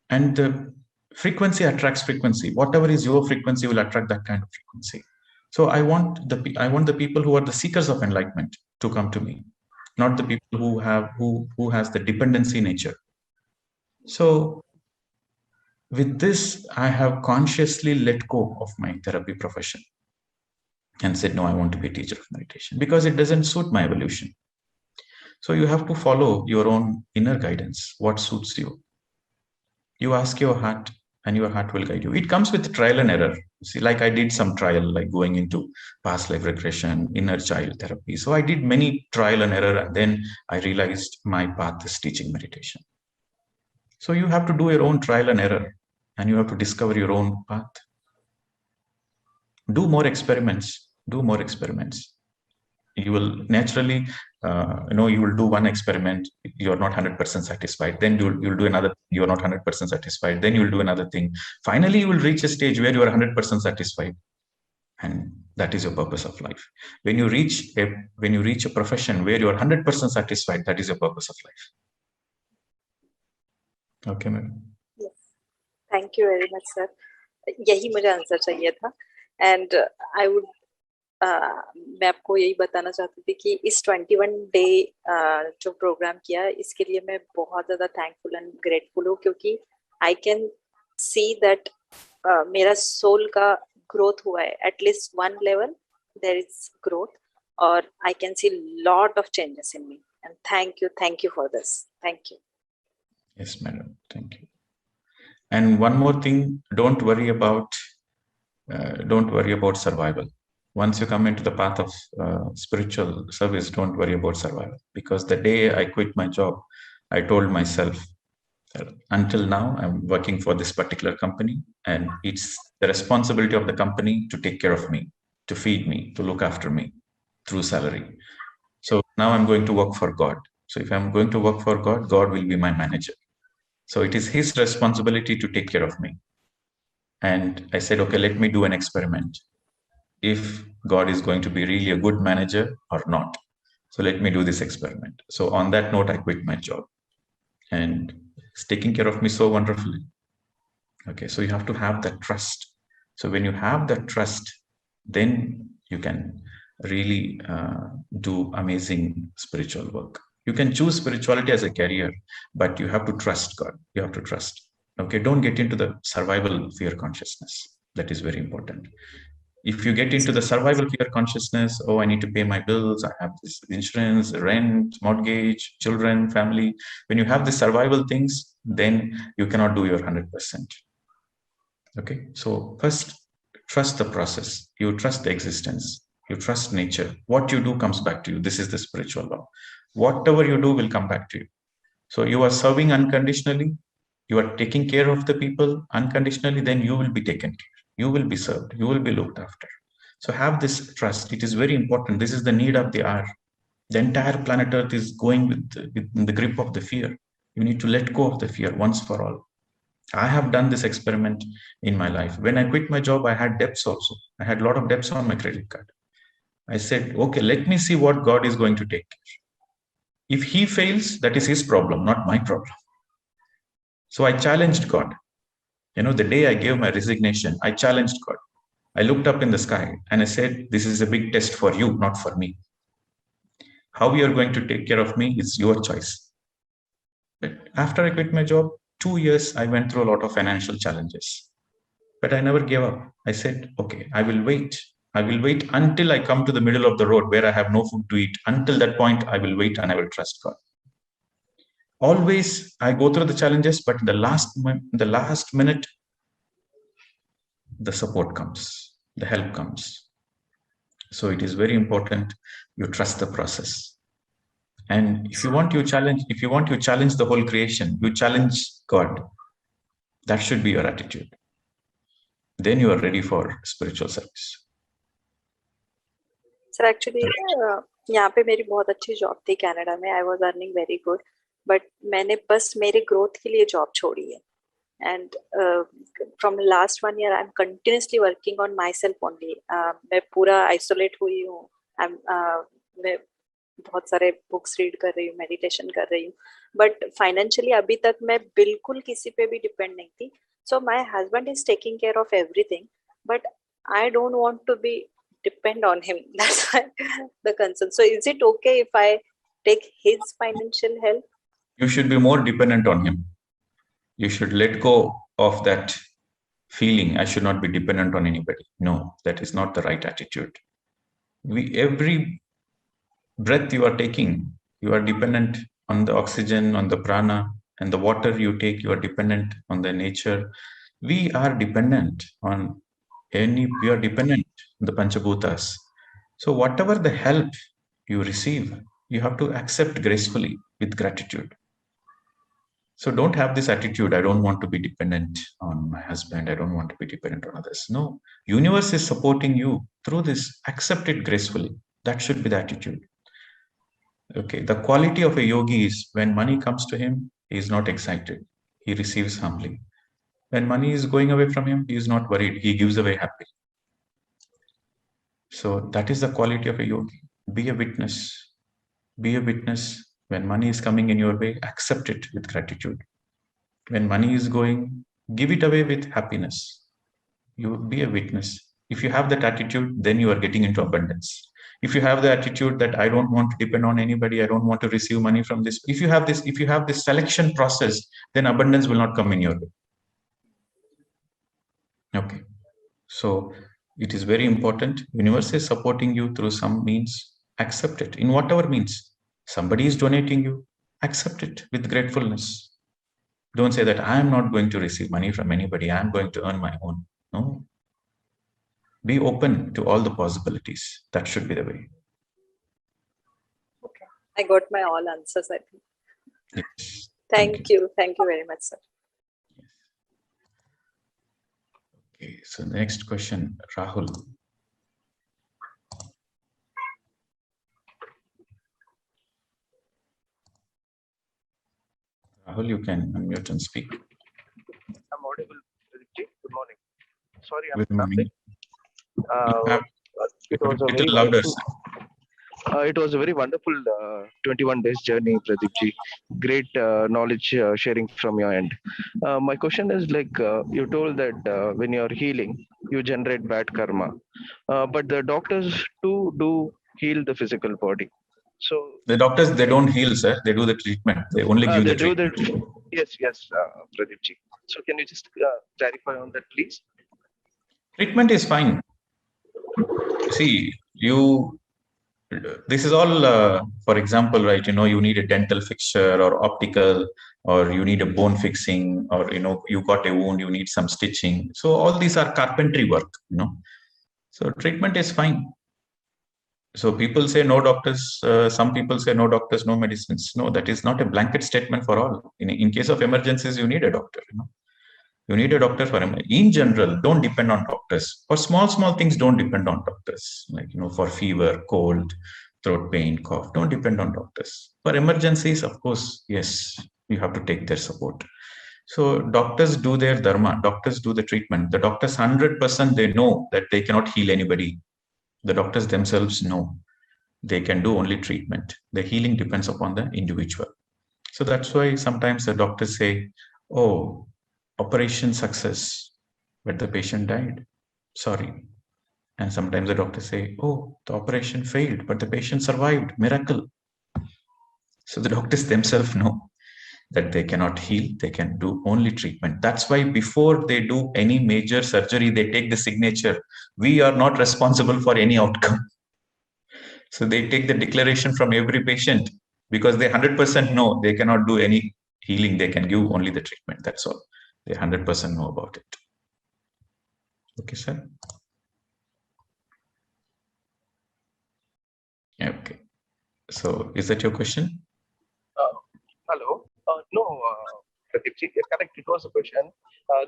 And the frequency attracts frequency. Whatever is your frequency will attract that kind of frequency. So I want the people who are the seekers of enlightenment to come to me, not the people who has the dependency nature. So with this, I have consciously let go of my therapy profession and said, no, I want to be a teacher of meditation, because it doesn't suit my evolution. So you have to follow your own inner guidance, what suits you. You ask your heart and your heart will guide you. It comes with trial and error. See, like I did some trial, like going into past life regression, inner child therapy. So I did many trial and error, and then I realized my path is teaching meditation. So you have to do your own trial and error, and you have to discover your own path. Do more experiments. Do more experiments. You will naturally, you will do one experiment, you're not 100% satisfied. Then you'll do another, you're not 100% satisfied. Then you'll do another thing. Finally, you will reach a stage where you are 100% satisfied. And that is your purpose of life. When you reach a profession where you are 100% satisfied, that is your purpose of life. Okay, madam. Yes. Thank you very much, sir. यही मुझे answer चाहिए था. And I would मैं आपको यही बताना चाहती थी कि इस 21 डे जो प्रोग्राम किया, इसके लिए मैं बहुत ज़्यादा थैंकफुल एंड ग्रेटफुल हूँ, क्योंकि आई कैन सी दैट मेरा सोल का ग्रोथ हुआ है. At least one level there is growth, और I can see lot of changes in me. And thank you for this. Thank you. Yes, madam. Thank you. And one more thing, don't worry about survival. Once you come into the path of spiritual service, don't worry about survival. Because the day I quit my job, I told myself, until now, I'm working for this particular company, and it's the responsibility of the company to take care of me, to feed me, to look after me through salary. So now I'm going to work for God. So if I'm going to work for God, God will be my manager. So it is his responsibility to take care of me. And I said, okay, let me do an experiment. If God is going to be really a good manager or not. So let me do this experiment. So on that note, I quit my job, and it's taking care of me so wonderfully. Okay, so you have to have that trust. So when you have that trust, then you can really do amazing spiritual work. You can choose spirituality as a career, but you have to trust God. You have to trust. Okay, don't get into the survival fear consciousness. That is very important. If you get into the survival fear consciousness, oh, I need to pay my bills, I have this insurance, rent, mortgage, children, family. When you have the survival things, then you cannot do your 100%. Okay, so first, trust the process. You trust the existence. You trust nature. What you do comes back to you. This is the spiritual law. Whatever you do will come back to you. So you are serving unconditionally. You are taking care of the people unconditionally, then you will be taken care. You will be served. You will be looked after. So have this trust. It is very important. This is the need of the hour. The entire planet Earth is going with the grip of the fear. You need to let go of the fear once for all. I have done this experiment in my life. When I quit my job, I had debts also. I had a lot of debts on my credit card. I said, okay, let me see what God is going to take care. If he fails, that is his problem, not my problem. So I challenged God. You know, the day I gave my resignation, I challenged God. I looked up in the sky and I said, this is a big test for you, not for me. How you are going to take care of me is your choice. But after I quit my job, 2 years, I went through a lot of financial challenges. But I never gave up. I said, okay, I will wait. I will wait until I come to the middle of the road where I have no food to eat. Until that point, I will wait and I will trust God. Always, I go through the challenges, but in the last minute, the support comes, the help comes. So it is very important you trust the process. And if you want to challenge the whole creation, you challenge God. That should be your attitude. Then you are ready for spiritual service. Sir actually यहाँ पे मेरी बहुत अच्छी job थी Canada में. I was earning very good, but मैंने बस मेरे ग्रोथ के लिए जॉब छोड़ी है. And from last 1 year I am continuously working on my self only. मैं पूरा आइसोलेट हुई हूँ. मैं बहुत सारे बुक्स रीड कर रही हूँ, मेडिटेशन कर रही हूँ, बट फाइनेंशियली अभी तक मैं बिल्कुल किसी पे भी डिपेंड नहीं थी. So my husband is taking care of everything, but I don't want to be depend on him. That's why the concern. So is it okay if I take his financial help? You should be more dependent on him. You should let go of that feeling, I should not be dependent on anybody. No, that is not the right attitude. Every breath you are taking, you are dependent on the oxygen, on the prana, and the water you take, you are dependent on the nature. We are dependent on we are dependent on the Panchabhutas. So whatever the help you receive, you have to accept gracefully with gratitude. So don't have this attitude, I don't want to be dependent on my husband, I don't want to be dependent on others. No, universe is supporting you through this. Accept it gracefully. That should be the attitude. Okay, the quality of a yogi is when money comes to him, he is not excited. He receives humbly. When money is going away from him, he is not worried. He gives away happily. So that is the quality of a yogi. Be a witness. Be a witness. When money is coming in your way, accept it with gratitude. When money is going, give it away with happiness. You be a witness. If you have that attitude, then you are getting into abundance. If you have the attitude that I don't want to depend on anybody, I don't want to receive money from this. If you have this selection process, then abundance will not come in your way. Okay. So it is very important. Universe is supporting you through some means. Accept it in whatever means. Somebody is donating you. Accept it with gratefulness. Don't say that I am not going to receive money from anybody. I am going to earn my own. No. Be open to all the possibilities. That should be the way. Okay. I got my all answers, I think. Yes. Thank you. Thank you very much, sir. Okay, so the next question, Rahul. Rahul, you can unmute and speak. I'm audible. Good morning. Sorry, I'm Good morning. It was a very louder. It was a very wonderful 21 days journey, Pradeep ji. Great knowledge sharing from your end. My question is you told that when you're healing, you generate bad karma. But the doctors too do heal the physical body. So the doctors, they don't heal, sir. They do the treatment. They only give the treatment. Yes, Pradeep ji. So can you just clarify on that, please? Treatment is fine. See, this is all, for example, right? You need a dental fixture or optical, or you need a bone fixing, or, you got a wound, you need some stitching. So all these are carpentry work, So treatment is fine. So people say no doctors, some people say no doctors, no medicines. No, that is not a blanket statement for all. In case of emergencies, you need a doctor, You need a doctor for in general. Don't depend on doctors. For small things, don't depend on doctors. Like, for fever, cold, throat pain, cough. Don't depend on doctors. For emergencies, of course, yes, you have to take their support. So doctors do their dharma. Doctors do the treatment. The doctors 100% they know that they cannot heal anybody. The doctors themselves know they can do only treatment. The healing depends upon the individual. So that's why sometimes the doctors say, oh, operation success, but the patient died. Sorry. And sometimes the doctors say, oh, the operation failed, but the patient survived. Miracle. So the doctors themselves know that they cannot heal, they can do only treatment. That's why before they do any major surgery, they take the signature. We are not responsible for any outcome. So they take the declaration from every patient because they 100% know they cannot do any healing. They can give only the treatment. That's all. They 100% know about it. Okay, sir. Okay. So is that your question? Hello. No, Pradeep ji, correct. It was a question.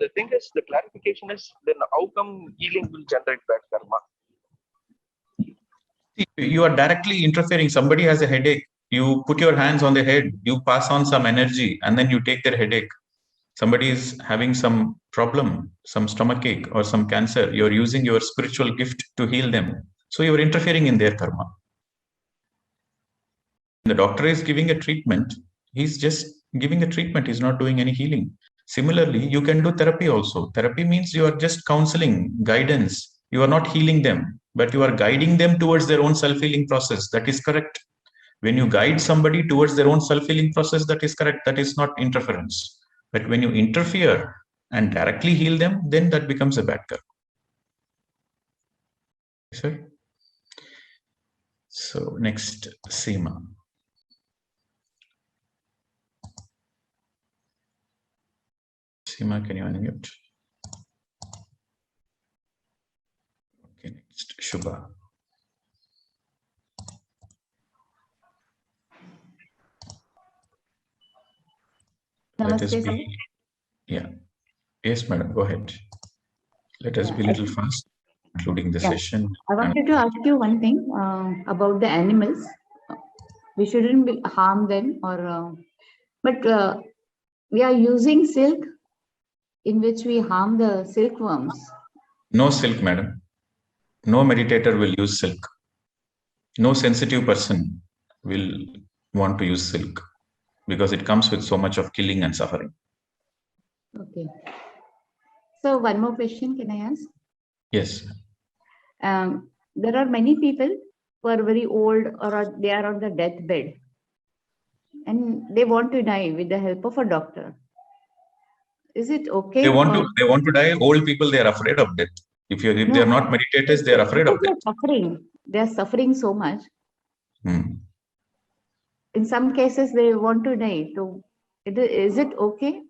The thing is, the clarification is, then how come healing will generate bad karma? You are directly interfering. Somebody has a headache. You put your hands on the head. You pass on some energy, and then you take their headache. Somebody is having some problem, some stomachache or some cancer. You're using your spiritual gift to heal them. So you're interfering in their karma. The doctor is giving a treatment. He's just giving a treatment. He's not doing any healing. Similarly, you can do therapy also. Therapy means you are just counseling, guidance. You are not healing them, but you are guiding them towards their own self-healing process. That is correct. When you guide somebody towards their own self-healing process, that is correct. That is not interference. But when you interfere and directly heal them, then that becomes a bad karma. Sir? So next, Seema. Seema, can you unmute? Okay, next, Shubha. Let us be, yeah. Yes, madam, go ahead. Let us be a little fast, including the session. I wanted to ask you one thing about the animals. We shouldn't harm them, but we are using silk in which we harm the silkworms. No silk, madam. No meditator will use silk. No sensitive person will want to use silk because it comes with so much of killing and suffering. Okay. So one more question, can I ask? Yes. There are many people who are very old or they are on the deathbed and they want to die with the help of a doctor. Is it okay? They want to die. Old people, they are afraid of death. If they are not meditators, they are afraid of death. They are suffering so much. Hmm. In some cases, they want to die. So, is it okay?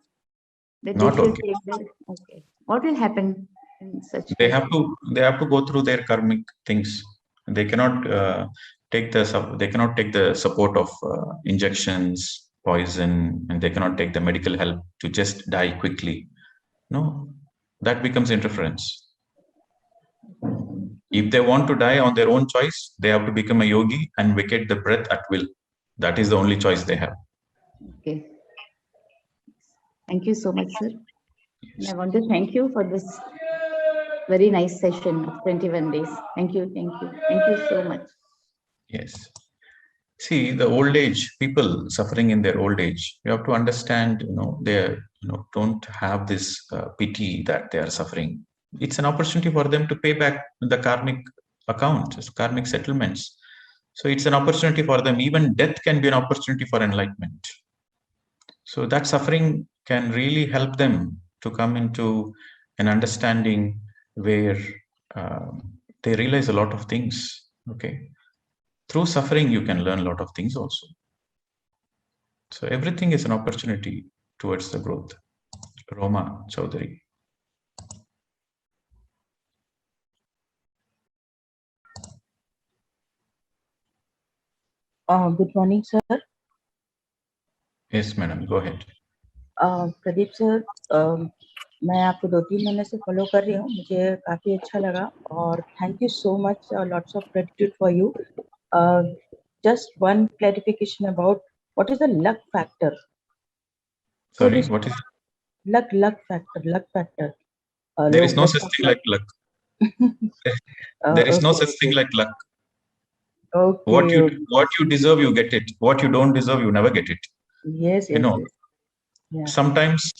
That not they should okay. Take that? Okay. What will happen in such? They have to go through their karmic things. They cannot take the support of injections, poison, and they cannot take the medical help to just die quickly. No, that becomes interference. If they want to die on their own choice, they have to become a yogi and vacate the breath at will. That is the only choice they have. Okay. Thank you so much, sir. Yes. I want to thank you for this very nice session of 21 days. Thank you. Thank you. Thank you so much. Yes. See, the old age, people suffering in their old age, you have to understand, they don't have this pity that they are suffering. It's an opportunity for them to pay back the karmic account, karmic settlements. So it's an opportunity for them. Even death can be an opportunity for enlightenment. So that suffering can really help them to come into an understanding where they realize a lot of things. Okay. Through suffering, you can learn a lot of things also. So everything is an opportunity towards the growth. Roma Chaudhary. Good morning, sir. Yes, madam. Go ahead. Pradeep, sir, मैं आपको 2-3 महीने से follow कर रही हूँ, मुझे काफी अच्छा लगा और thank you so much, lots of gratitude for you. Just one clarification about what is the luck factor. Sorry, what is luck factor? There is no such thing like luck. There is no such thing like luck. Okay. What you deserve, you get it. What you don't deserve, you never get it. Yes. You know, yeah. Sometimes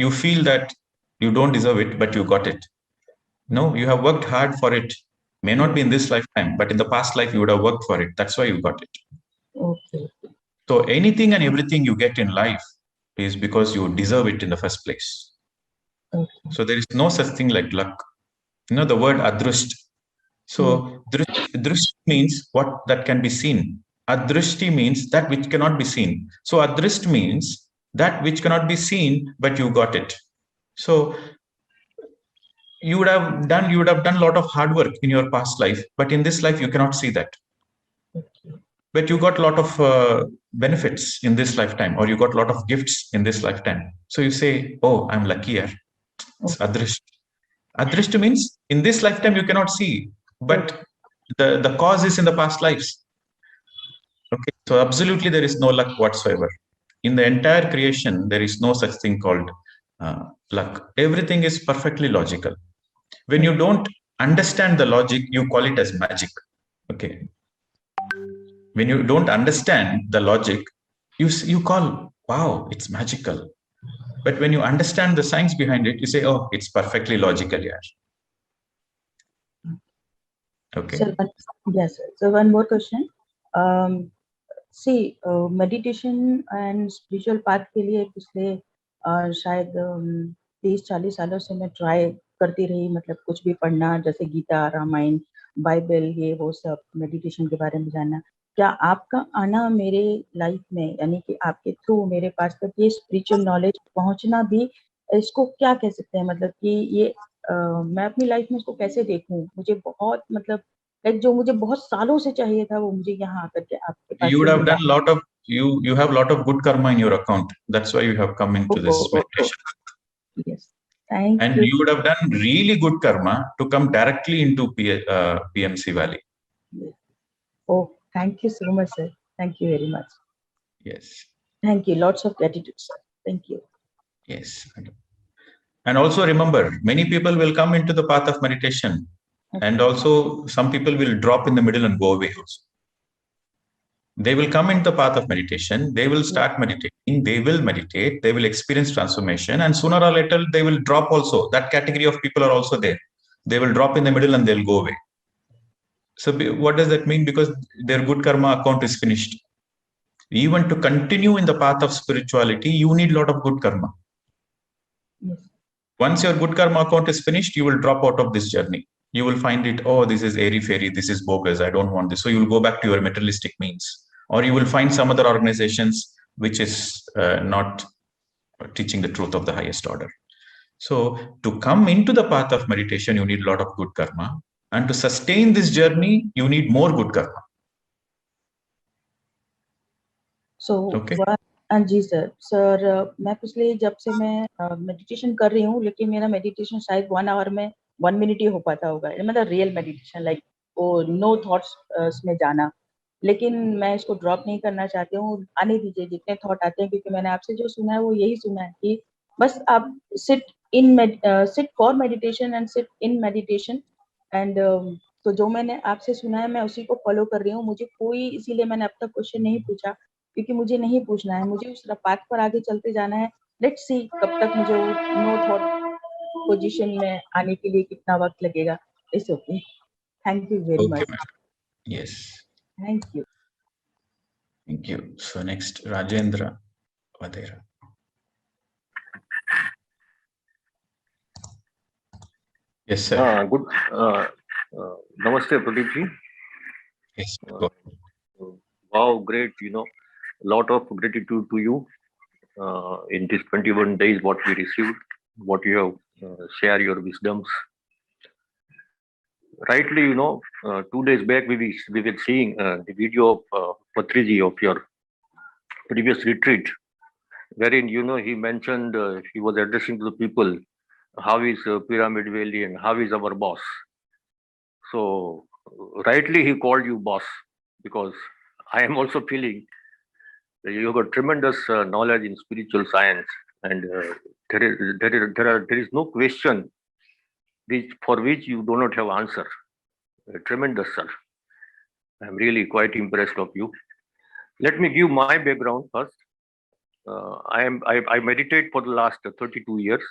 you feel that you don't deserve it, but you got it. No, you have worked hard for it. May not be in this lifetime, but in the past life, you would have worked for it. That's why you got it. Okay. So anything and everything you get in life is because you deserve it in the first place. Okay. So there is no such thing like luck. You know the word adrusht. So drusht means what that can be seen. Adrushti means that which cannot be seen. So adrusht means that which cannot be seen, but you got it. So you would have done a lot of hard work in your past life, but in this life you cannot see that. Okay. But you got a lot of benefits in this lifetime, or you got a lot of gifts in this lifetime. So you say, "Oh, I'm luckier." It's adrisht. Adrisht means in this lifetime you cannot see, but the cause is in the past lives. Okay, so absolutely there is no luck whatsoever. In the entire creation, there is no such thing called luck. Everything is perfectly logical. When you don't understand the logic, you call it as magic. Okay. When you don't understand the logic, you call, wow, it's magical. But when you understand the science behind it, you say, oh, it's perfectly logical, yeah. Okay. Sir, yes, sir. So one more question. See, meditation and spiritual path के लिए पिछले शायद 30-40 सालों से मैं try करती रही, मतलब कुछ भी पढ़ना, जैसे गीता, रामायण, बाइबल, ये वो सब मेडिटेशन के बारे में जानना. क्या आपका आना मेरे लाइफ में, यानी कि आपके थ्रू मेरे पास तक ये स्पिरिचुअल नॉलेज पहुंचना भी, इसको क्या कह सकते हैं, मतलब कि ये मैं अपनी लाइफ में इसको कैसे देखूं? मुझे बहुत, मतलब लाइक जो मुझे बहुत सालों से चाहिए था, वो मुझे यहाँ आकर के आपके पास. You would have done a lot of you have a lot of good karma in your account. That's why you have come into this meditation. Yes, thank you. And you would have done really good karma to come directly into PMC Valley. Yes. Oh, thank you so much, sir. Thank you very much. Yes. Thank you. Lots of gratitude, sir. Thank you. Yes. And also remember, many people will come into the path of meditation. Okay. And also some people will drop in the middle and go away also. They will come into the path of meditation. They will start meditating. They will meditate. They will experience transformation. And sooner or later, they will drop also. That category of people are also there. They will drop in the middle and they'll go away. So what does that mean? Because their good karma account is finished. Even to continue in the path of spirituality, you need a lot of good karma. Yes. Once your good karma account is finished, you will drop out of this journey. You will find it, oh, this is airy-fairy, this is bogus, I don't want this. So you will go back to your materialistic means. Or you will find some other organizations which is not teaching the truth of the highest order. So to come into the path of meditation, you need a lot of good karma. And to sustain this journey, you need more good karma. So, okay. Ji sir मैं पिछले जब से मैं meditation कर रही हूँ, लेकिन मेरा मेडिटेशन शायद 1 आवर में 1 मिनट ही हो पाता होगा, मतलब रियल मेडिटेशन, लाइक वो नो थॉट्स में जाना. लेकिन मैं इसको ड्रॉप नहीं करना चाहती हूँ, आने दीजिए जितने थॉट आते हैं, क्योंकि मैंने आपसे जो सुना है वो यही सुना है कि बस आप sit for meditation and sit in meditation. And तो जो मैंने आपसे सुना है मैं उसी को फॉलो कर रही हूँ. मुझे कोई, इसीलिए मैंने अब तक क्वेश्चन नहीं पूछा, क्योंकि मुझे नहीं पूछना है, मुझे उस पाथ पर आगे चलते जाना है. लेट्स सी कब तक मुझे नो थॉट पोजीशन में आने के लिए कितना वक्त लगेगा. It's okay. Thank you very much. Yes. Thank you. Thank you. So next, Rajendra Vadera. Yes, sir. Good. Namaste, Pradeep ji. Yes. Wow, great. Lot of gratitude to you in these 21 days, what we received, what you have shared your wisdoms. Rightly, 2 days back, we were seeing the video of Patriji of your previous retreat, wherein, he mentioned, he was addressing to the people, how is Pyramid Valley and how is our boss. So rightly he called you boss, because I am also feeling that you got tremendous knowledge in spiritual science, and there is no question for which you do not have answer. Tremendous, sir. I'm really quite impressed of you. Let me give my background first. I meditate for the last 32 years.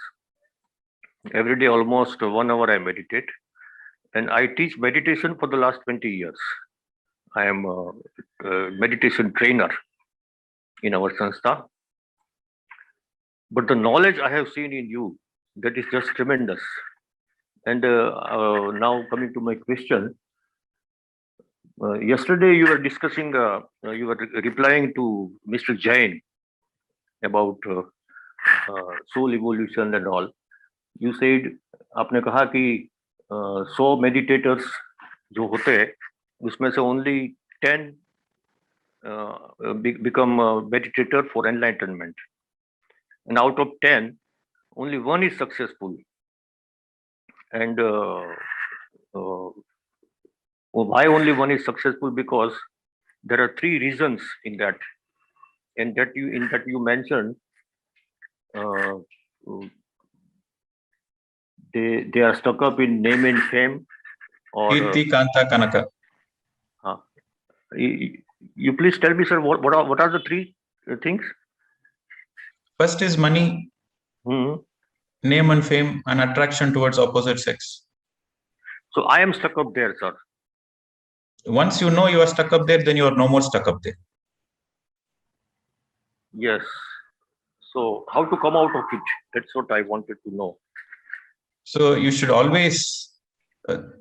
Every day, almost 1 hour, I meditate, and I teach meditation for the last 20 years. I am a meditation trainer in our sanstha. But the knowledge I have seen in you, that is just tremendous. And now coming to my question, yesterday you were discussing, you were replying to Mr. Jain about soul evolution and all. You said, आपने कहा कि 100 meditators जो होते हैं, उसमें से only 10 become a meditator for enlightenment, and out of 10, only 1 is successful. And why only 1 is successful? Because there are 3 reasons in that, and that you mentioned. They are stuck up in name and fame, or Kirti Kanta Kanaka. You please tell me, sir, what are the 3 things? First is money, name and fame, and attraction towards opposite sex. So I am stuck up there, sir. Once you know you are stuck up there, then you are no more stuck up there. Yes. So how to come out of it? That's what I wanted to know. So you should always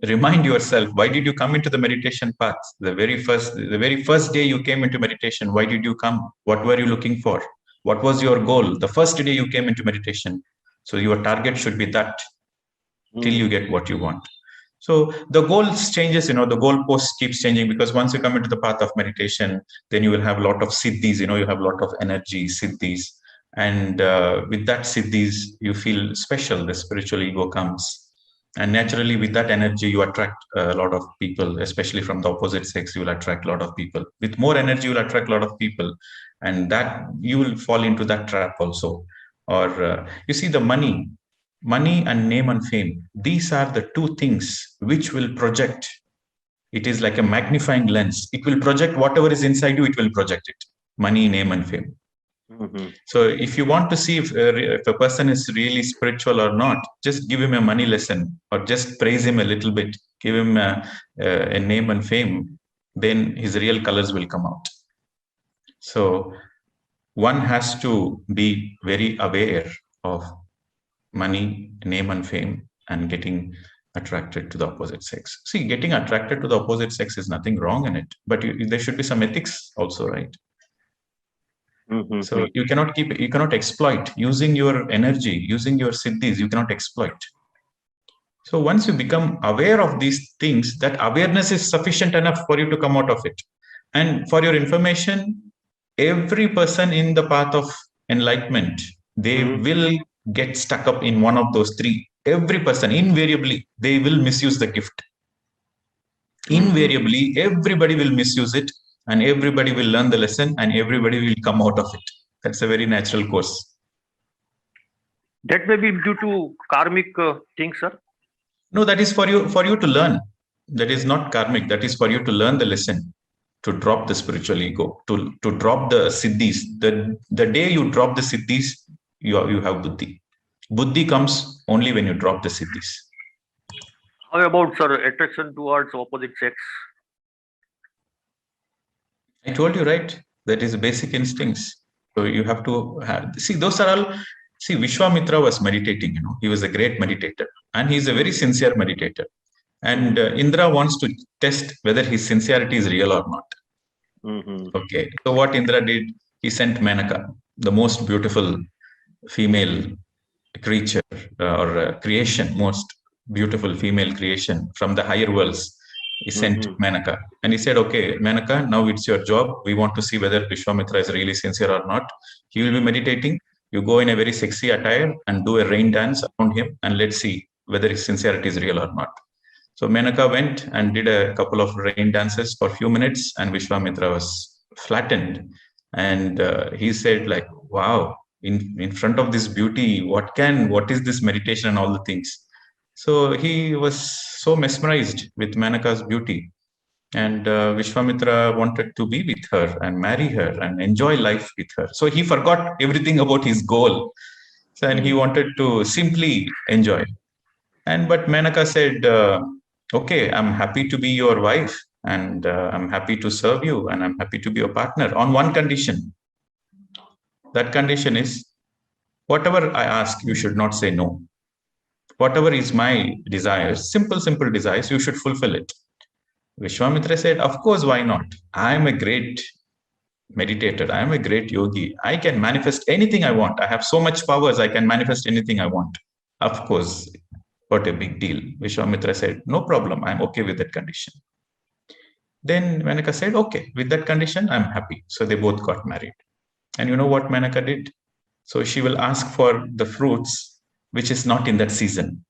remind yourself, why did you come into the meditation path? The very first day you came into meditation, why did you come? What were you looking for? What was your goal the first day you came into meditation? So your target should be that till you get what you want. So the goals changes, the goalpost keeps changing, because once you come into the path of meditation, then you will have a lot of siddhis, you have a lot of energy, siddhis. And with that siddhis, you feel special. The spiritual ego comes. And naturally, with that energy, you attract a lot of people, especially from the opposite sex. You will attract a lot of people. With more energy, you will attract a lot of people. And that you will fall into that trap also. Or you see, the money and name and fame, these are the 2 things which will project. It is like a magnifying lens. It will project whatever is inside you, it will project it. Money, name and fame. So if you want to see if a person is really spiritual or not, just give him a money lesson, or just praise him a little bit, give him a name and fame, then his real colors will come out. So one has to be very aware of money, name and fame, and getting attracted to the opposite sex. See, getting attracted to the opposite sex is nothing wrong in it, but there should be some ethics also, right? So you cannot exploit using your energy, using your siddhis, you cannot exploit. So once you become aware of these things, that awareness is sufficient enough for you to come out of it. And for your information, every person in the path of enlightenment, they will get stuck up in one of those 3. Every person, invariably, they will misuse the gift. Invariably, everybody will misuse it, and everybody will learn the lesson, and everybody will come out of it. That's a very natural course. That may be due to karmic things, sir? No, that is for you to learn. That is not karmic. That is for you to learn the lesson, to drop the spiritual ego, to drop the siddhis. The day you drop the siddhis, you have buddhi. Buddhi comes only when you drop the siddhis. How about, sir, attraction towards opposite sex? I told you, right? That is basic instincts. So you have to see, those are all. See, Vishwamitra was meditating, he was a great meditator, and he's a very sincere meditator. And Indra wants to test whether his sincerity is real or not. Okay. So what Indra did, he sent Menaka, the most beautiful female creature or creation, most beautiful female creation from the higher worlds. He sent Menaka, and he said, okay, Menaka, now it's your job. We want to see whether Vishwamitra is really sincere or not. He will be meditating. You go in a very sexy attire and do a rain dance around him, and let's see whether his sincerity is real or not. So Menaka went and did a couple of rain dances for a few minutes, and Vishwamitra was flattened. And he said, like, wow, in front of this beauty, what is this meditation and all the things? So he was so mesmerized with Menaka's beauty. And Vishwamitra wanted to be with her and marry her and enjoy life with her. So he forgot everything about his goal. So, and he wanted to simply enjoy. But Menaka said, okay, I'm happy to be your wife, and I'm happy to serve you, and I'm happy to be your partner on one condition. That condition is, whatever I ask, you should not say no. Whatever is my desires, simple desires, you should fulfill it. Vishwamitra said, of course, why not? I am a great meditator. I am a great yogi. I can manifest anything I want. I have so much powers. I can manifest anything I want. Of course, what a big deal. Vishwamitra said, no problem. I'm okay with that condition. Then Menaka said, okay, with that condition, I'm happy. So they both got married. And you know what Menaka did? So she will ask for the fruits which is not in that season.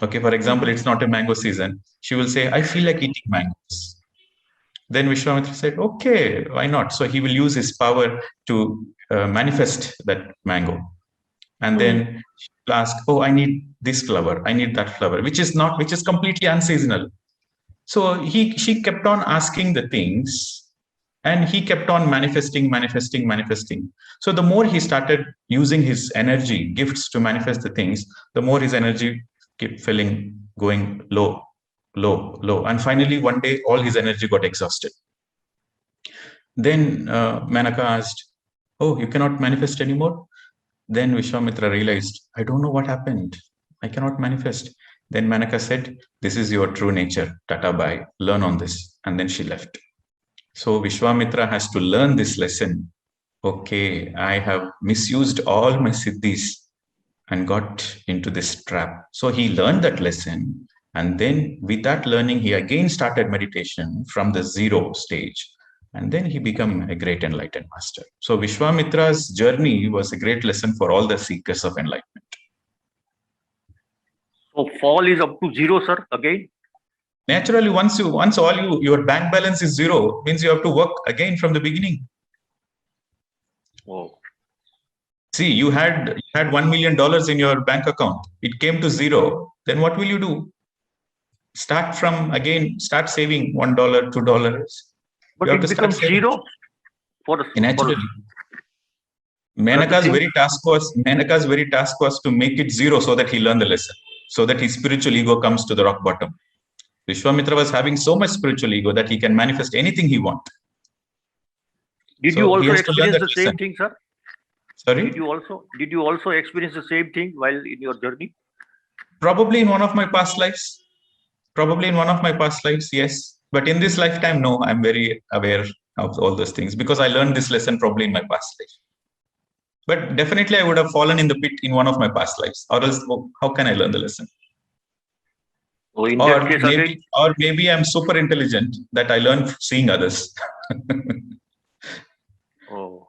Okay, for example, it's not a mango season. She will say, I feel like eating mangoes. Then Vishwamitra said, okay, why not? So he will use his power to manifest that mango. And then she will ask, oh, I need this flower, I need that flower, which is completely unseasonal. So she kept on asking the things, and he kept on manifesting. So the more he started using his energy, gifts to manifest the things, the more his energy kept going low. And finally, one day, all his energy got exhausted. Then Menaka asked, oh, you cannot manifest anymore? Then Vishwamitra realized, I don't know what happened. I cannot manifest. Then Menaka said, this is your true nature. Tata bye. Learn on this. And then she left. So Vishwamitra has to learn this lesson. Okay, I have misused all my siddhis and got into this trap. So he learned that lesson. And then with that learning, he again started meditation from the zero stage. And then he became a great enlightened master. So Vishwamitra's journey was a great lesson for all the seekers of enlightenment. So fall is up to zero, sir, again? Naturally, once your bank balance is zero, means you have to work again from the beginning. Oh. See, you had $1 million in your bank account. It came to zero. Then what will you do? Start saving $1, $2. But it becomes zero naturally. Menaka's very task was to make it zero so that he learned the lesson, so that his spiritual ego comes to the rock bottom. Vishwamitra was having so much spiritual ego that he can manifest anything he wants. Did you also experience the same thing, sir? Sorry? Did you also experience the same thing while in your journey? Probably in one of my past lives. Yes. But in this lifetime, no, I'm very aware of all those things because I learned this lesson probably in my past life. But definitely I would have fallen in the pit in one of my past lives, or else how can I learn the lesson? So in that case, maybe I'm super intelligent that I learn seeing others. Oh,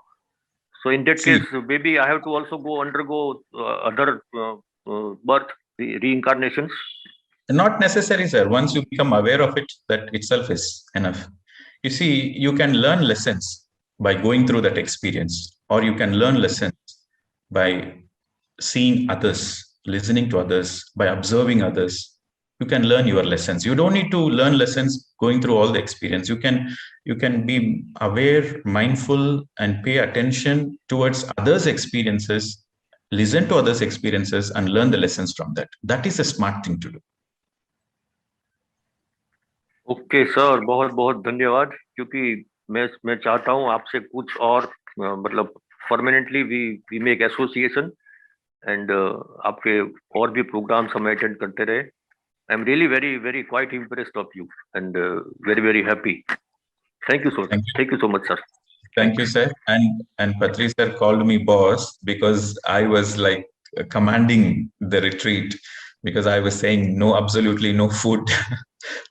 so in that case, maybe I have to also undergo other birth reincarnations. Not necessary, sir. Once you become aware of it, that itself is enough. You see, you can learn lessons by going through that experience, or you can learn lessons by seeing others, listening to others, by observing others. You can learn your lessons. You don't need to learn lessons going through all the experience. You can be aware, mindful, and pay attention towards others' experiences, listen to others' experiences, and learn the lessons from that. That is a smart thing to do. Okay sir, बहुत बहुत धन्यवाद, क्योंकि मैं चाहता हूं आपसे कुछ और मतलब permanently we make association and आपके और भी प्रोग्राम्स हम अटेंड करते रहे. I am really very very quite impressed of you and very very happy. Thank you so much sir. Thank you, sir. And Patri sir called me boss because I was like commanding the retreat. because I was saying no, absolutely no food,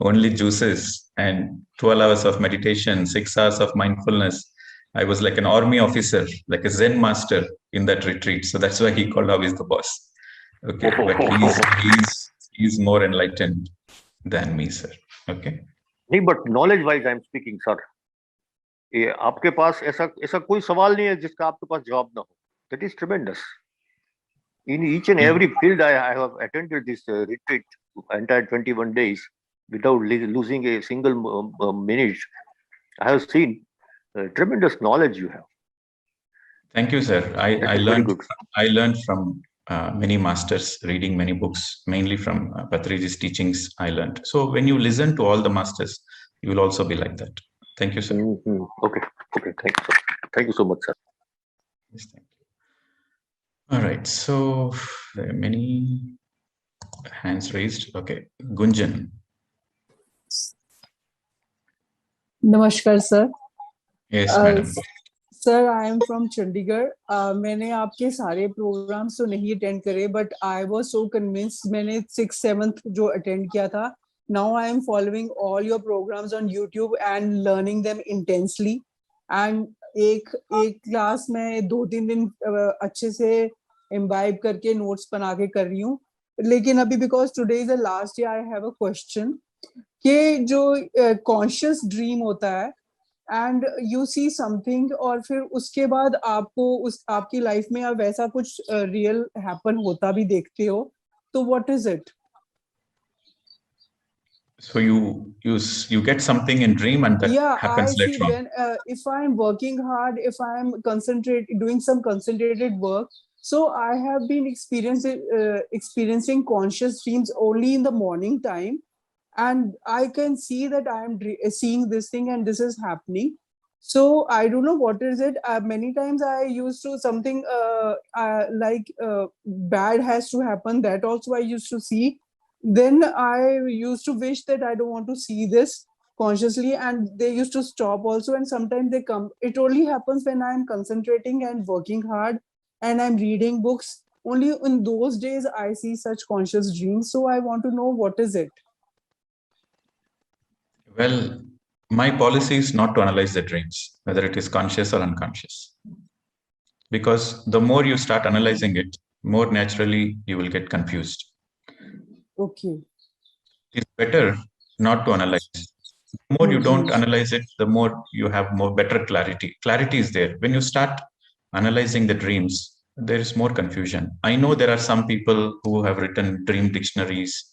only juices, and 12 hours of meditation, 6 hours of mindfulness. I was like an army officer, like a Zen master in that retreat. So that's why he called How is the Boss. Okay, but he's more enlightened than me, sir. Okay. नहीं, but knowledge wise I'm speaking, sir. ये आपके पास ऐसा कोई सवाल नहीं है जिसका आपके पास जवाब ना हो. That is tremendous. In each and every field, I have attended this retreat, entire 21 days, without losing a single minute. I have seen tremendous knowledge you have. Thank you, sir. I learned from many masters, reading many books, mainly from Patriji's teachings. I learned. So when you listen to all the masters, you will also be like that. Thank you, sir. Mm-hmm. Okay. Thank you so much, sir. Yes, thank you. All right. So there are many hands raised. Okay, Gunjan. Namaskar, sir. Yes, madam. Sir, I am from Chandigarh. मैंने आपके सारे programs तो नहीं attend करे, but I was so convinced. मैंने 6th 7th जो attend किया था. Now I am following all your programs on YouTube and learning them intensely. And एक क्लास में 2-3 दिन अच्छे से imbibe करके notes बना के कर रही हूँ. लेकिन अभी because today is the last day, I have a question. कि जो conscious dream होता है and you see something और फिर उसके बाद आपको आपकी लाइफ में आप वैसा कुछ real happen होता भी देखते हो, तो what is it? So you get something in dream and that happens later on. When if I'm working hard, if I'm doing some concentrated work, so I have been experiencing conscious dreams only in the morning time, and I can see that I am seeing this thing and this is happening. So I don't know what is it. Many times I used to something like bad has to happen. That also I used to see. Then I used to wish that I don't want to see this consciously, and they used to stop also. And sometimes they come. It only happens when I'm concentrating and working hard and I'm reading books. Only in those days I see such conscious dreams. So I want to know what is it. Well, my policy is not to analyze the dreams, whether it is conscious or unconscious. Because the more you start analyzing it, more naturally you will get confused. Okay. It's better not to analyze. The more you don't analyze it, the more you have better clarity. Clarity is there. When you start analyzing the dreams, there is more confusion. I know there are some people who have written dream dictionaries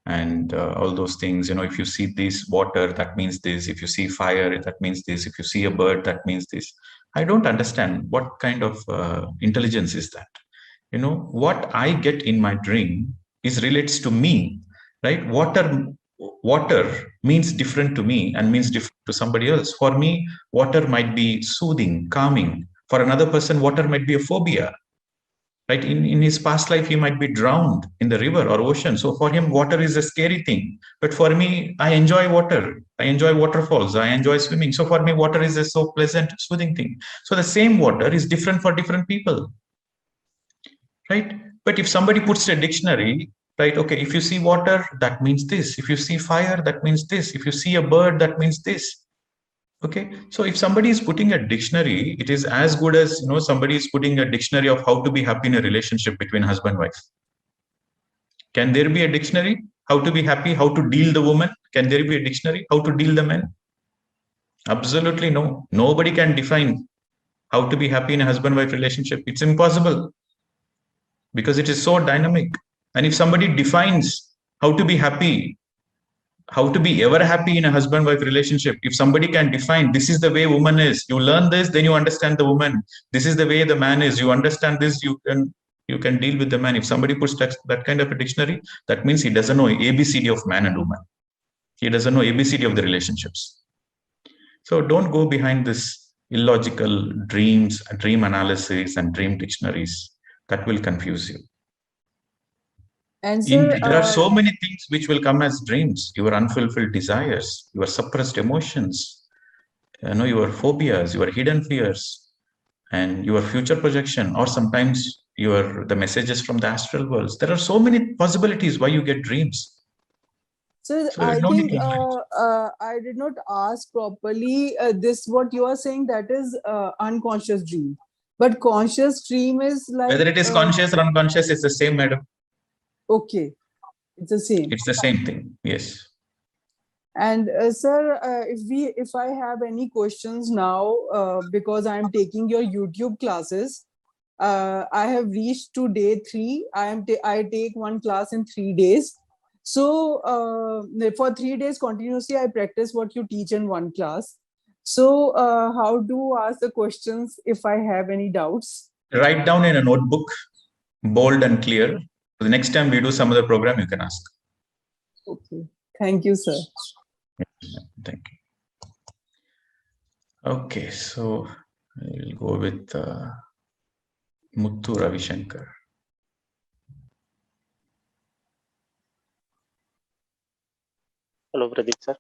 and all those things. If you see this water, that means this. If you see fire, that means this. If you see a bird, that means this. I don't understand what kind of intelligence is that. What I get in my dream relates to me, right? Water means different to me and means different to somebody else. For me, water might be soothing, calming. For another person, water might be a phobia. Right? In his past life, he might be drowned in the river or ocean. So for him, water is a scary thing. But for me, I enjoy water. I enjoy waterfalls. I enjoy swimming. So for me, water is a so pleasant, soothing thing. So the same water is different for different people. Right? But if somebody puts a dictionary, right? Okay, if you see water, that means this. If you see fire, that means this. If you see a bird, that means this. Okay, so if somebody is putting a dictionary, it is as good as somebody is putting a dictionary of how to be happy in a relationship between husband and wife. Can there be a dictionary how to be happy, how to deal the woman? Can there be a dictionary how to deal the man? Absolutely no. Nobody can define how to be happy in a husband-wife relationship. It's impossible because it is so dynamic. And if somebody defines how to be happy, how to be ever happy in a husband-wife relationship, if somebody can define this is the way woman is, you learn this, then you understand the woman. This is the way the man is, you understand this, you can deal with the man. If somebody puts that kind of a dictionary, that means he doesn't know ABCD of man and woman. He doesn't know ABCD of the relationships. So don't go behind this illogical dreams, dream analysis and dream dictionaries. That will confuse you. And sir, there are so many things which will come as dreams: your unfulfilled desires, your suppressed emotions, your phobias, your hidden fears, and your future projection, or sometimes the messages from the astral worlds. There are so many possibilities why you get dreams. So So there's I no need think to hide. I did not ask properly. This what you are saying, that is unconscious dream, but conscious dream is like Whether it is conscious or unconscious, it's the same, madam. Okay, it's the same. It's the same thing. Yes. And sir, if I have any questions now, because I am taking your YouTube classes, I have reached to day 3. I take one class in 3 days. So for 3 days continuously, I practice what you teach in one class. So how to ask the questions if I have any doubts? Write down in a notebook, bold and clear. The next time we do some other program, you can ask. Okay. Thank you, sir. Thank you. Okay, so we'll go with Muthu Ravishankar. Hello, Pradeep, sir.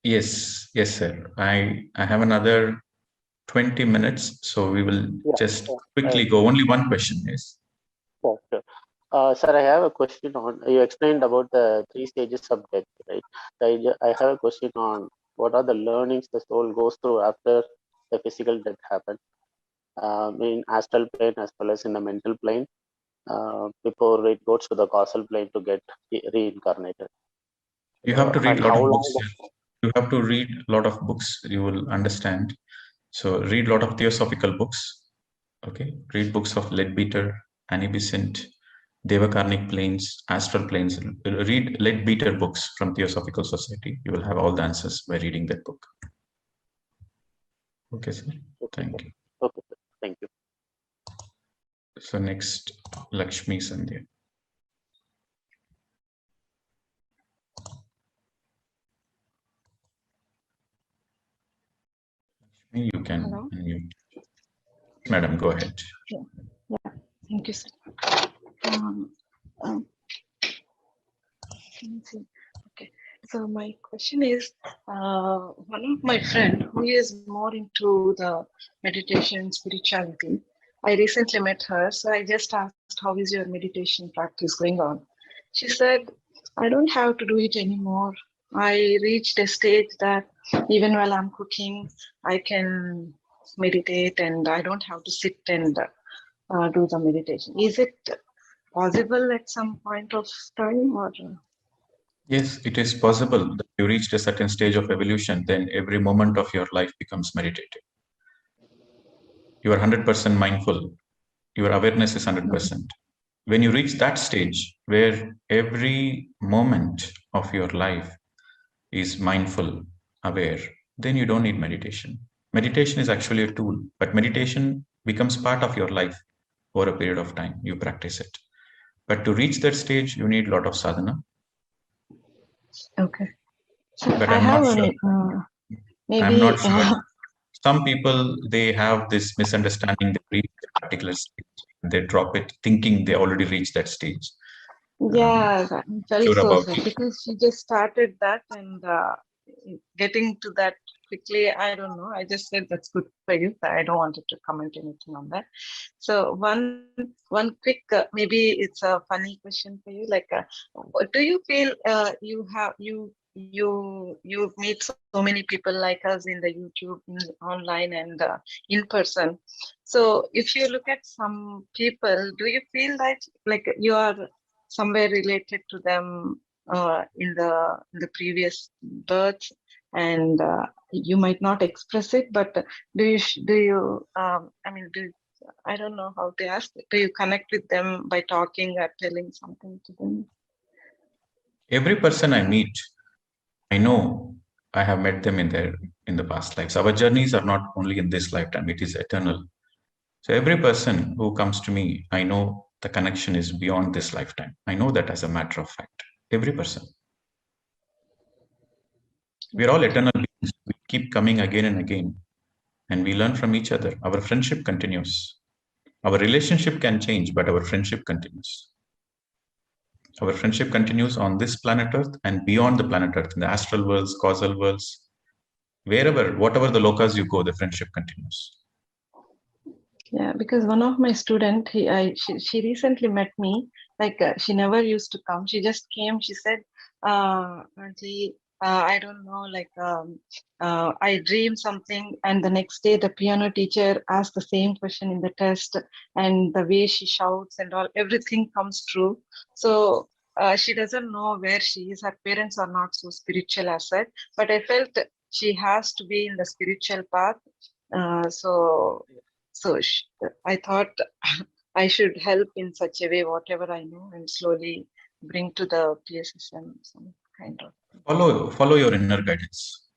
Yes, sir. I have another 20 minutes, so we will just quickly go. Only one question, yes. Sure. Sir, I have a question on, you explained about the 3 stages of death, right? I have a question on what are the learnings the soul goes through after the physical death happens, in astral plane as well as in the mental plane, before it goes to the causal plane to get reincarnated. You have to read a lot of books. long You have to read a lot of books. You will understand. So read a lot of theosophical books. Okay, read books of Leadbeater, Annie Besant, Devakarnik planes, astral planes. Read Leadbeater books from Theosophical Society. You will have all the answers by reading that book. Okay, sir. Thank you. Okay, sir. Thank you. So next, Lakshmi Sandhya. You can unmute. Madam, go ahead. Yeah. Thank you, sir. Okay, so my question is, one of my friend who is more into the meditation spirituality, I recently met her, so I just asked, how is your meditation practice going on? She said, I don't have to do it anymore. I reached a stage that even while I'm cooking, I can meditate and I don't have to sit and do the meditation. Is it possible at some point of time, or? Yes, it is possible that you reached a certain stage of evolution, then every moment of your life becomes meditative. You are 100% mindful. Your awareness is 100%. When you reach that stage where every moment of your life is mindful, aware, then you don't need meditation. Meditation is actually a tool, but meditation becomes part of your life over a period of time. You practice it. But to reach that stage, you need a lot of sadhana. Okay. So But I I'm have not sure. maybe I'm not sure. Some people, they have this misunderstanding. They reach a particular stage, they drop it, thinking they already reached that stage. Yeah, I felt Sure so about sad it. because she just started that and getting to that quickly. I don't know. I just said that's good for you. I don't want to comment anything on that. So one quick, maybe it's a funny question for you. Like, do you feel you meet so many people like us in the YouTube, online, and in person. So if you look at some people, do you feel like you are somewhere related to them in the previous birth, and you might not express it, but do you I don't know how to ask. Do you connect with them by talking or telling something to them? Every person I meet, I know I have met them in the past lives. Our journeys are not only in this lifetime, it is eternal. So every person who comes to me, I know the connection is beyond this lifetime. I know that as a matter of fact. Every person. We're all eternal beings. We keep coming again and again. And we learn from each other. Our friendship continues. Our relationship can change, but our friendship continues. Our friendship continues on this planet Earth and beyond the planet Earth, in the astral worlds, causal worlds, wherever, whatever the lokas you go, the friendship continues. Yeah, because one of my student, she recently met me. Like she never used to come. She just came. She said, "Auntie, I don't know. I dreamed something, and the next day the piano teacher asked the same question in the test, and the way she shouts and all, everything comes true. So she doesn't know where she is. Her parents are not so spiritual as such, but I felt she has to be in the spiritual path. So I thought I should help in such a way, whatever I know, and slowly bring to the PSSM some kind of. Follow your inner guidance.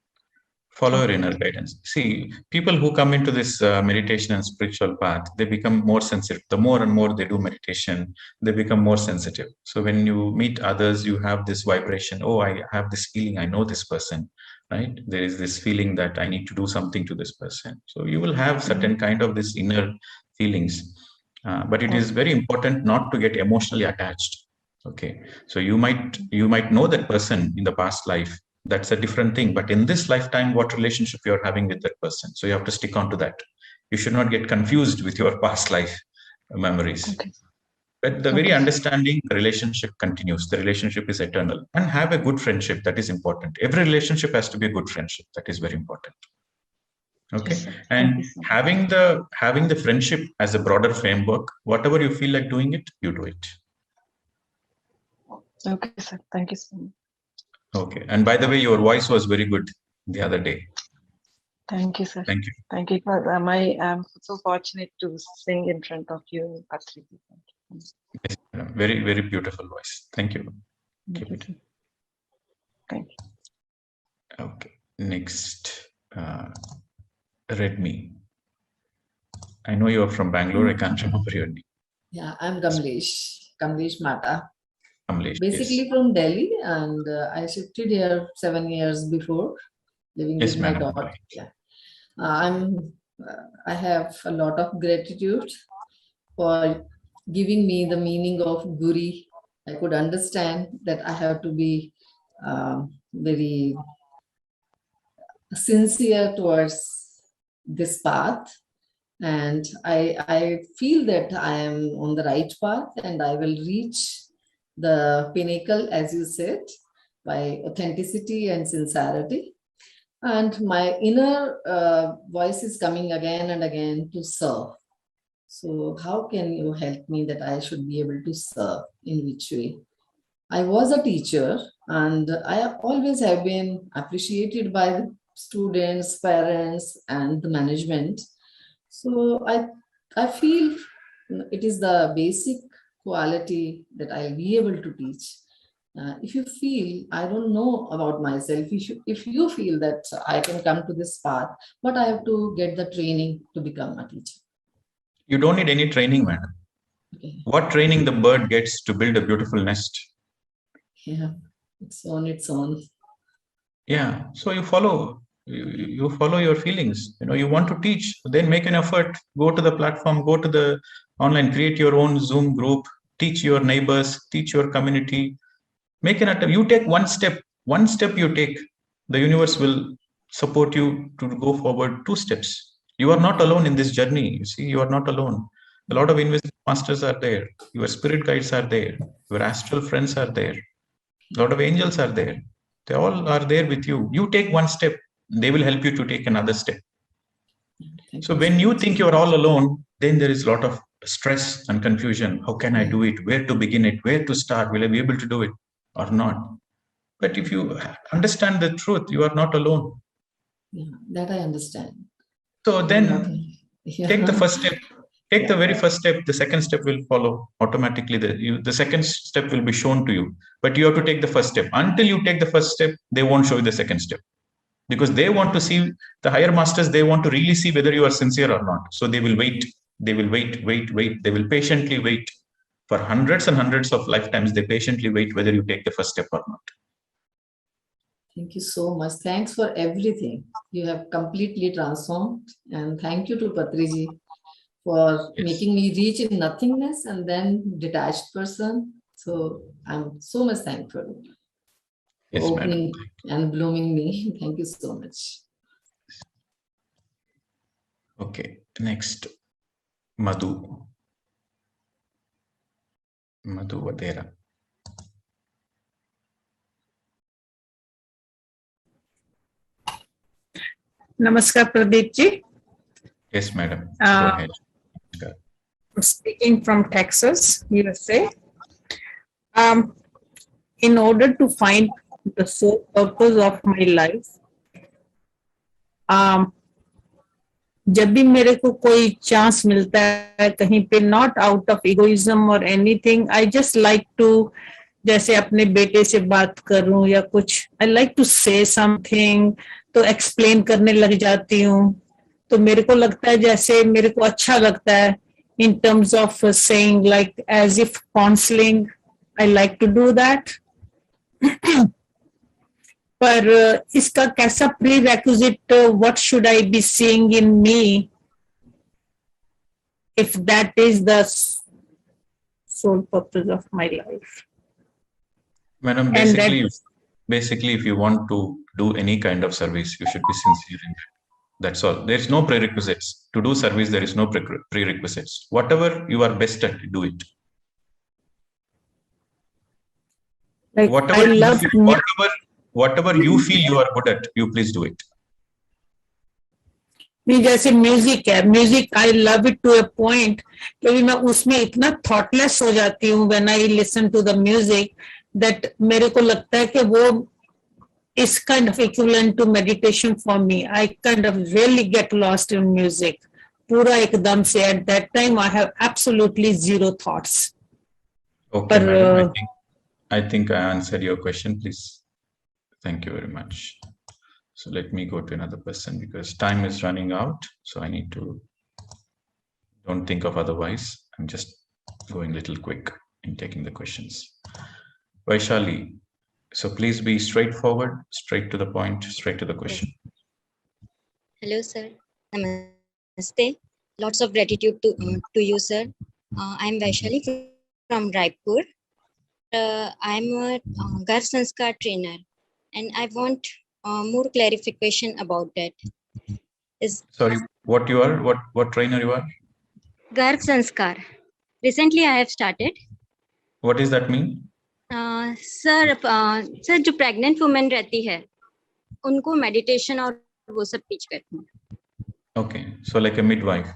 Follow your inner guidance. See, people who come into this meditation and spiritual path, they become more sensitive. The more and more they do meditation, they become more sensitive. So when you meet others, you have this vibration. Oh, I have this feeling. I know this person, right? There is this feeling that I need to do something to this person. So you will have certain kind of this inner feelings. But it is very important not to get emotionally attached. Okay, so you might know that person in the past life. That's a different thing. But in this lifetime, what relationship you're having with that person? So you have to stick on to that. You should not get confused with your past life memories. Okay. But the very understanding, the relationship continues. The relationship is eternal. And have a good friendship. That is important. Every relationship has to be a good friendship. That is very important. Okay. Yes, and having the friendship as a broader framework, whatever you feel like doing it, you do it. Okay, sir. Thank you so much. Okay. And by the way, your voice was very good the other day. Thank you, sir. Thank you. Thank you. I'm so fortunate to sing in front of you, Patrick. Yes, very, very beautiful voice. Thank you. Keep it. Thank you. Okay. Next, Redmi. I know you're from Bangalore. I can't remember your name. Yeah, I'm Kamlesh Mata. Kamlesh, Basically yes. from Delhi, and I shifted here 7 years before, living Yes, with my madam. daughter. Yeah. I have a lot of gratitude for giving me the meaning of Guri. I could understand that I have to be very sincere towards this path, and I feel that I am on the right path, and I will reach the pinnacle, as you said, by authenticity and sincerity. And my inner voice is coming again and again to serve. So how can you help me that I should be able to serve? In which way? I was a teacher, and I always have been appreciated by the students, parents, and the management. So I feel it is the basic quality that I'll be able to teach. If you feel, I don't know about myself, if you feel that I can come to this path, but I have to get the training to become a teacher. You don't need any training, madam. Okay. What training the bird gets to build a beautiful nest? Yeah, it's on its own. Yeah, so you follow your feelings. You want to teach, then make an effort, go to the platform, go to the online, create your own Zoom group, teach your neighbors, teach your community, make an attempt. You take one step you take, the universe will support you to go forward 2 steps. You are not alone in this journey. You see, you are not alone. A lot of invisible masters are there. Your spirit guides are there. Your astral friends are there. A lot of angels are there. They all are there with you. You take one step, they will help you to take another step. So when you think you're all alone, then there is a lot of stress and confusion. How can I do it? Where to begin it? Where to start? Will I be able to do it or not? But if you understand the truth, you are not alone. Yeah, that I understand. So then take the first step. Take the very first step. The second step will follow automatically. The second step will be shown to you. But you have to take the first step. Until you take the first step, they won't show you the second step. Because they want to see, the higher masters, they want to really see whether you are sincere or not. So they will wait. They will wait. They will patiently wait. For hundreds and hundreds of lifetimes, they patiently wait whether you take the first step or not. Thank you so much. Thanks for everything. You have completely transformed. And thank you to Patriji for making me reach in nothingness and then detached person. So I'm so much thankful for opening and blooming me. Thank you so much. Okay, next. Madhu Vadera. Namaskar, Pradeep ji. Yes, madam. Go ahead. I'm speaking from Texas, USA. In order to find the sole purpose of my life, जब भी मेरे को कोई chance मिलता है कहीं पे, not out of egoism और anything, I just like to, जैसे अपने बेटे से बात करूं या कुछ, I like to say something, तो एक्सप्लेन करने लग जाती हूँ. तो मेरे को लगता है जैसे मेरे को अच्छा लगता है in terms of saying, like as if counseling, I like to do that. पर इसका कैसा prerequisite, what should I be seeing in me if that is the sole purpose of my life? Madam, basically, if you want to do any kind of service, you should be sincere in it. That's all. There is no prerequisites. To do service, there is no prerequisites. Whatever you are best at, do it. Like whatever you feel you are good at, you please do it. नहीं, जैसे music है, music I love it to a point, क्योंकि मैं उसमें इतना thoughtless हो जाती हूँ when I listen to the music, that मेरे को लगता है कि वो is kind of equivalent to meditation for me. I kind of really get lost in music. Pura ekdam se, at that time I have absolutely zero thoughts. Okay, madam, I think I answered your question, please. Thank you very much. So let me go to another person because time is running out. So I need to, don't think of otherwise. I'm just going a little quick in taking the questions. Vaishali. So please be straightforward, straight to the point, straight to the question. Hello, sir. Namaste. Lots of gratitude to you, sir. I'm Vaishali from Raipur. I'm a Garv Sanskar trainer, and I want more clarification about that. Sorry, what you are? What trainer you are? Garv Sanskar. Recently, I have started. What does that mean? Sir जो pregnant women रहती है उनको meditation और वो सब teach करती हूँ. Okay, so like a midwife.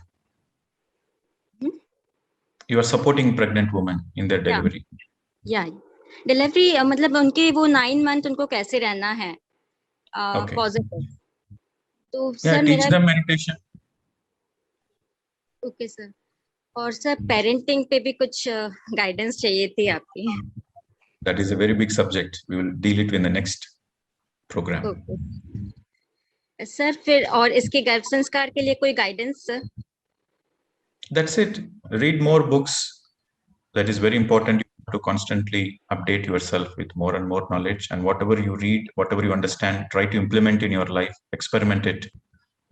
You are supporting pregnant women in their delivery. Yeah, delivery मतलब उनके वो 9 मंथ उनको कैसे रहना है पॉजिटिव. तो sir teach them meditation. Okay sir. और सर पेरेंटिंग पे भी कुछ गाइडेंस चाहिए थी आपकी. That is a very big subject. We will deal it in the next program. Okay. Sir फिर और इसके गर्भ संस्कार के लिए कोई guidance sir? That's it. Read more books. That is very important. You have to constantly update yourself with more and more knowledge. And whatever you read, whatever you understand, try to implement in your life. Experiment it.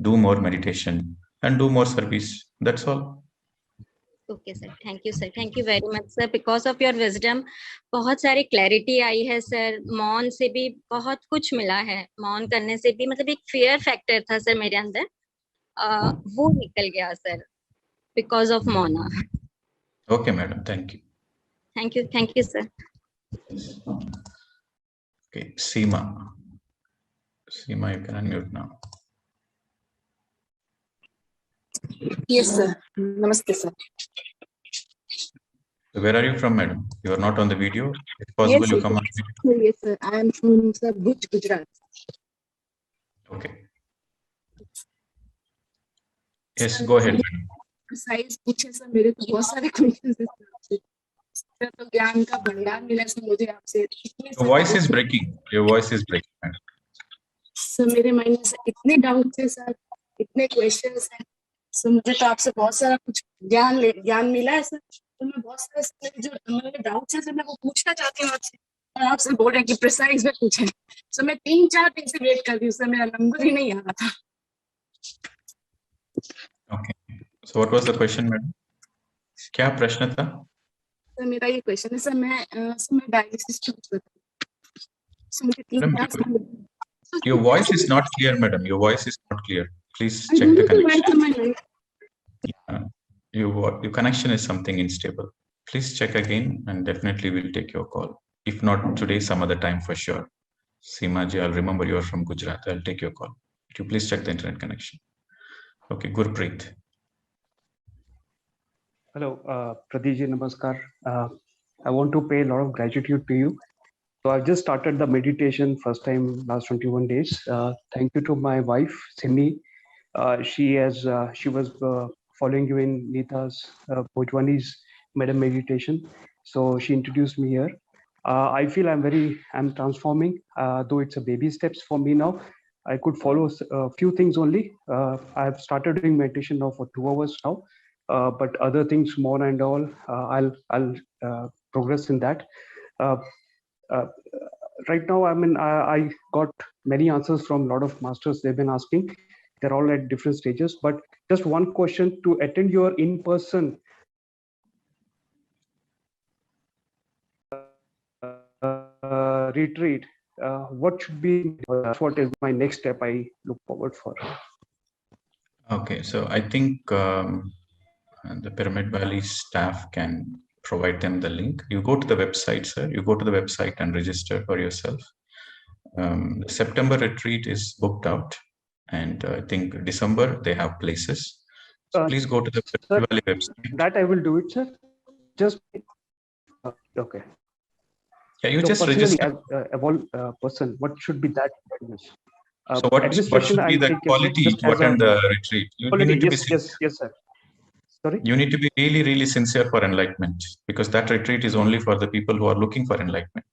Do more meditation and do more service. That's all. Okay sir, thank you sir, thank you very much sir. Because of your wisdom बहुत सारी clarity आई है sir. मौन से भी बहुत कुछ मिला है. मौन करने से भी मतलब एक फियर फैक्टर था सर मेरे अंदर, वो निकल गया सर बिकॉज ऑफ मौना. Okay madam, thank you. Thank you sir. Okay, Seema, you can unmute now. Yes, sir. Namaste, sir. So where are you from, madam? You are not on the video. If possible, yes, you come on video. Yes, sir. I am from sir, Bhuj, Gujarat. Okay. Yes, go ahead, madam. Precise पूछे sir, मेरे को बहुत सारे questions हैं sir. तो ज्ञान का भंडार मिला सर मुझे आपसे. Your voice is breaking. Your voice is breaking, madam. Sir मेरे माइंड में इतने डाउट्स हैं सर, इतने क्वेश्चंस हैं. सो मुझे तो आपसे बहुत सारा कुछ ज्ञान मिला है सर. तो मैं बहुत सारे जो मेरे डाउट्स हैं सर मैं वो पूछना चाहती हूँ आपसे. और आपसे बोल रहे हैं कि प्रिसाइज में पूछें. सो मैं 3-4 दिन से वेट कर रही हूँ सर, मेरा नंबर ही नहीं आ रहा था. Okay. So what was the question, madam? क्या प्रश्न था? सर मेरा ये क्वेश्चन है सर, मैं डायलिसिस करती हूँ. Your voice is not clear, madam. Your voice is not clear. Please check the connection. your connection is something unstable. Please check again, and definitely we'll take your call. If not today, some other time for sure. Seemaji, I'll remember you're from Gujarat. I'll take your call. Could you please check the internet connection? Okay, Gurpreet. Hello, Pradeep ji, namaskar. I want to pay a lot of gratitude to you. So I've just started the meditation first time last 21 days. Thank you to my wife, Sydney. She was following you in Neeta's Bhojwani's meditation. So she introduced me here. I feel I'm transforming, though it's a baby steps for me now. I could follow a few things only. I've started doing meditation now for 2 hours now, but other things more and all, I'll progress in that. Right now, I got many answers from a lot of masters they've been asking. They're all at different stages, but just one question: to attend your in-person retreat, what should be, what is my next step I look forward for? Okay, so I think the Pyramid Valley staff can provide them the link. You go to the website, sir. You go to the website and register for yourself. The September retreat is booked out, and I think December they have places. So please go to the Pyramid Valley website. That I will do it, sir. Just okay. Yeah, you so just personally, register. as person, what should be that? So what should be the quality to attend the retreat? You need to be sincere. Yes, sir. Sorry? You need to be really, really sincere for enlightenment, because that retreat is only for the people who are looking for enlightenment.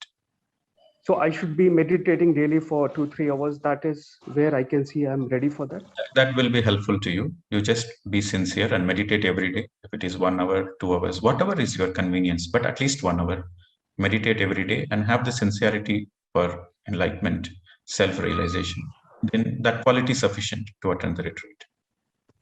So I should be meditating daily for 2-3 hours. That is where I can see I'm ready for that. That will be helpful to you. You just be sincere and meditate every day. If it is 1 hour, 2 hours, whatever is your convenience, but at least 1 hour. Meditate every day and have the sincerity for enlightenment, self-realization. Then that quality is sufficient to attend the retreat.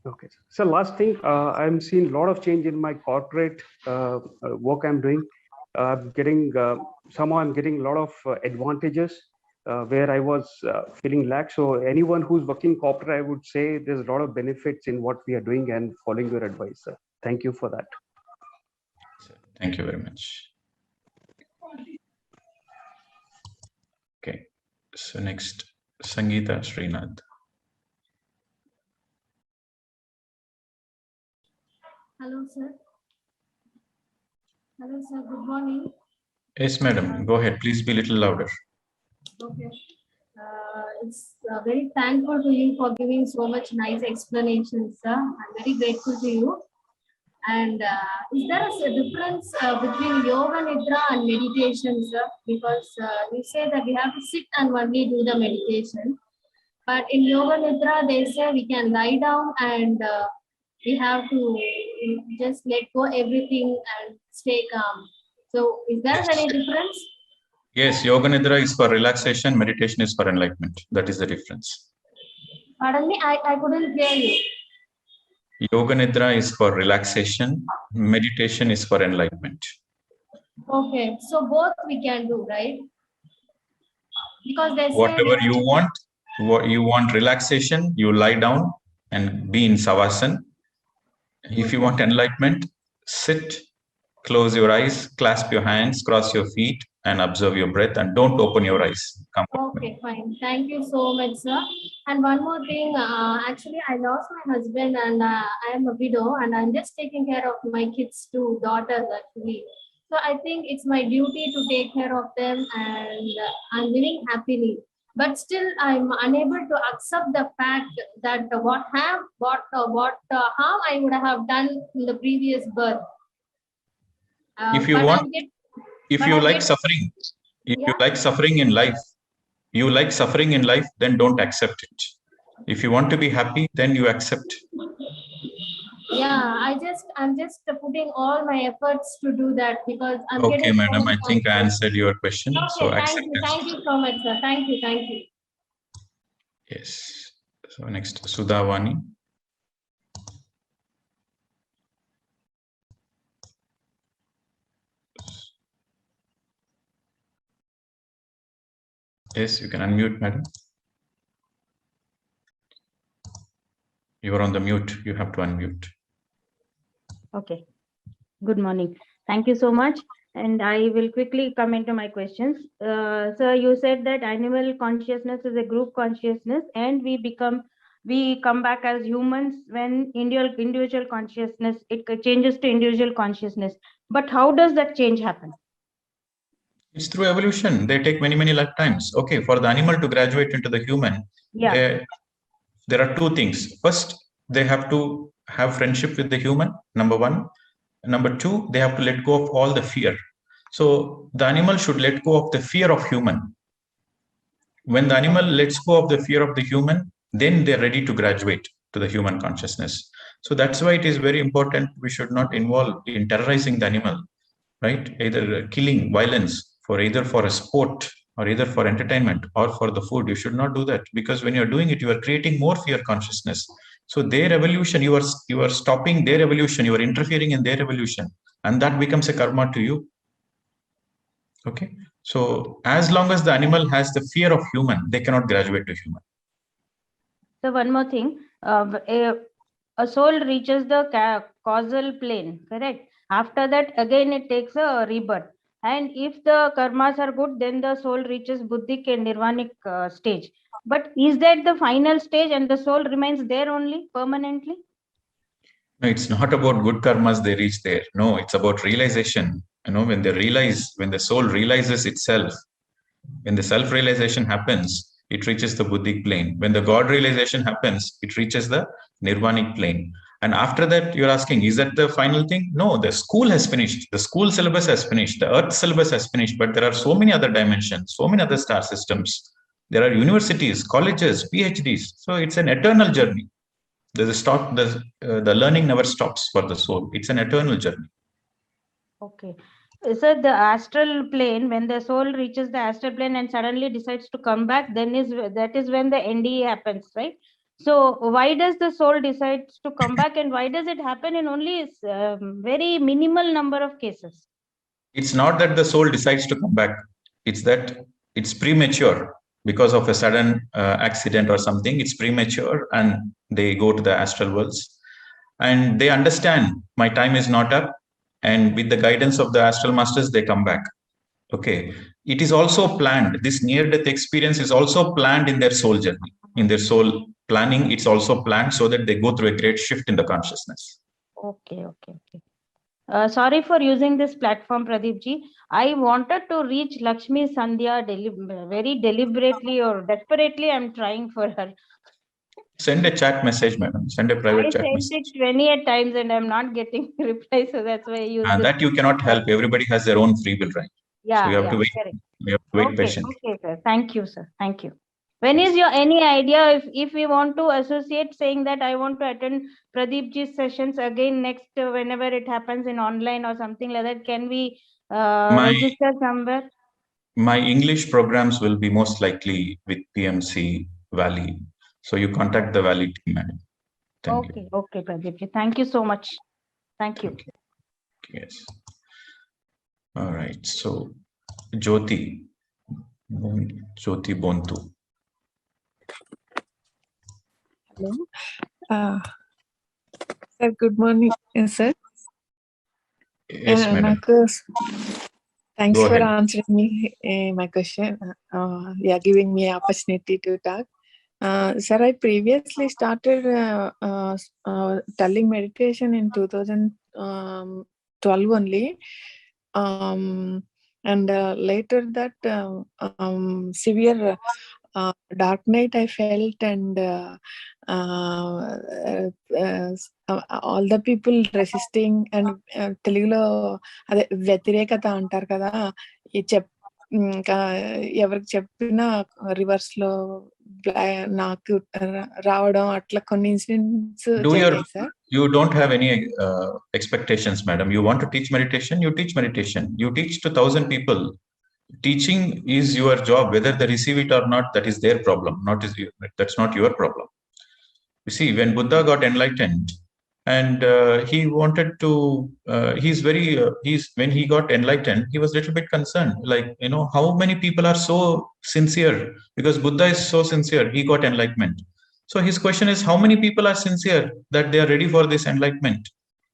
Okay. So last thing, I'm seeing a lot of change in my corporate work I'm doing. Somehow I'm getting a lot of advantages where I was feeling lack. So anyone who's working corporate, I would say there's a lot of benefits in what we are doing and following your advice, sir. Thank you for that. Thank you very much. Okay. So next, Sangeeta Srinath. Hello, sir. Hello, sir. Good morning. Yes, madam. Go ahead. Please be a little louder. Okay. It's very thankful to you for giving so much nice explanations, sir. I'm very grateful to you. And is there a difference between yoga nidra and meditation, sir? Because you say that we have to sit and only do the meditation. But in yoga nidra, they say we can lie down and we have to just let go everything and stay calm. So is there any difference? Yes, yoga nidra is for relaxation, meditation is for enlightenment. That is the difference. Pardon me, I couldn't hear you. Yoga nidra is for relaxation, meditation is for enlightenment. Okay, so both we can do, right? Because they say whatever you want relaxation, you lie down and be in savasana. If you want enlightenment, sit, close your eyes, clasp your hands, cross your feet, and observe your breath, and don't open your eyes. Okay, fine. Thank you so much, sir. And one more thing, actually, I lost my husband and I am a widow and I'm just taking care of my kids, 2 daughters actually. So I think it's my duty to take care of them and I'm living happily. But still, I'm unable to accept the fact that what harm I would have done in the previous birth. If you like suffering, if you like suffering in life, then don't accept it. If you want to be happy, then you accept. Yeah, I'm just putting all my efforts to do that because I'm okay, getting. Madam, I think I answered your question. Okay, so accept it. Thank you so much, sir. Thank you. Yes. So next, Sudhavani. Yes, you can unmute, madam. You are on the mute. You have to unmute. Okay. Good morning. Thank you so much. And I will quickly come into my questions. Sir, you said that animal consciousness is a group consciousness, and we come back as humans when individual consciousness, it changes to individual consciousness. But how does that change happen? It's through evolution. They take many, many lifetimes. Okay, for the animal to graduate into the human, there are two things. First, they have to have friendship with the human, number one. Number two, they have to let go of all the fear. So the animal should let go of the fear of human. When the animal lets go of the fear of the human, then they're ready to graduate to the human consciousness. So that's why it is very important. We should not involve in terrorizing the animal, right? Either killing, violence, either for a sport or either for entertainment or for the food. You should not do that, because when you're doing it, you are creating more fear consciousness. So their evolution, you are stopping their evolution, you are interfering in their evolution, and that becomes a karma to you. Okay. So as long as the animal has the fear of human, they cannot graduate to human. So one more thing, a soul reaches the causal plane, correct? After that, again, it takes a rebirth. And if the karmas are good, then the soul reaches buddhic and nirvanic stage. But is that the final stage and the soul remains there only permanently? No, it's not about good karmas they reach there. No, it's about realization. When the soul realizes itself, when the self-realization happens, it reaches the buddhic plane. When the God realization happens, it reaches the nirvanic plane. And after that, you're asking, is that the final thing? No, the school has finished. The school syllabus has finished. The earth syllabus has finished. But there are so many other dimensions, so many other star systems. There are universities, colleges, PhDs. So it's an eternal journey. The learning never stops for the soul. It's an eternal journey. Okay. So the astral plane, when the soul reaches the astral plane and suddenly decides to come back, then that is when the NDE happens, right? So why does the soul decide to come back, and why does it happen in only very minimal number of cases? It's not that the soul decides to come back. It's that it's premature because of a sudden accident or something. It's premature and they go to the astral worlds and they understand my time is not up. And with the guidance of the astral masters, they come back. Okay. It is also planned. This near-death experience is also planned in their soul journey. In their soul planning, it's also planned so that they go through a great shift in the consciousness. Okay. Sorry for using this platform, Pradeep ji. I wanted to reach Lakshmi Sandhya very deliberately or desperately. I'm trying for her. Send a chat message, madam. Send a private chat message. I sent it 28 times and I'm not getting reply. So that's why I use and that you cannot help. Everybody has their own free will, right? Yeah. So you have to wait. Correct. You have to wait patiently. Okay, sir. Thank you, sir. Thank you. When is your any idea if we want to associate saying that I want to attend Pradeep ji's sessions again next whenever it happens in online or something like that, can we register somewhere? My English programs will be most likely with PMC Valley. So you contact the Valley team, madam. Thank you. Okay, Pradeep ji. Thank you so much. Thank you. Yes. All right. So Jyoti Bontu. Hello. Sir, good morning, sir. Yes, madam. Thanks Go for ahead. answering me my question. Giving me opportunity to talk. Sir, I previously started telling meditation in 2012 only. And later that severe dark night I felt, and all the people resisting, and Telugulo ade వ్యతిరేకత అంటారు కదా, ఈ ఇంకా ఎవరికి చెప్పినా reverse లో నాకు రావడం అట్లా కొన్ని ఇన్సిడెంట్స్ జరిగాయి sir. You don't have any expectations, madam. You want to teach meditation, you teach meditation. You teach to 1,000 people. Teaching is your job. Whether they receive it or not, that is their problem. That's not your problem. You see, when Buddha got enlightened, and he wanted to, when he got enlightened, he was a little bit concerned, like, how many people are so sincere? Because Buddha is so sincere, he got enlightenment. So his question is, how many people are sincere that they are ready for this enlightenment?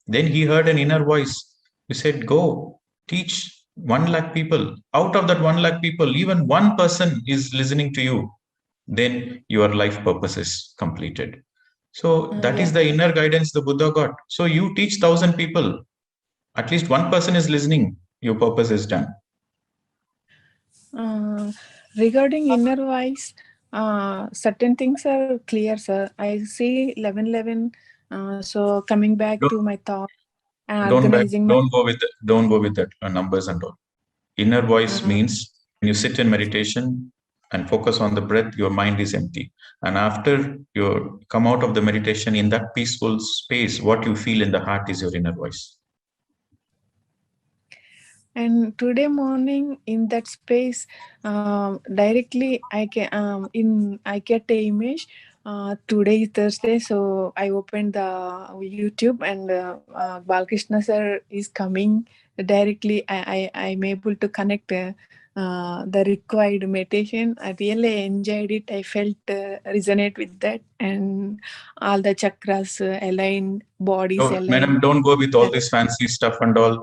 Then he heard an inner voice. He said, go teach 1 lakh people. Out of that 1 lakh people, even one person is listening to you. Then your life purpose is completed. So that is the inner guidance the Buddha got. So you teach 1,000 people. At least one person is listening. Your purpose is done. Regarding inner voice, certain things are clear, sir. I see 11:11. So coming back to my thought and organizing Don't go with that numbers and all. Inner voice means when you sit in meditation and focus on the breath, your mind is empty. And after you come out of the meditation, in that peaceful space, what you feel in the heart is your inner voice. And today morning in that space, directly I get a image. Today is Thursday, so I opened the YouTube and Balkrishna sir is coming directly. I'm able to connect the required meditation. I really enjoyed it. I felt resonate with that, and all the chakras aligned, bodies aligned. Madam, don't go with all this fancy stuff and all.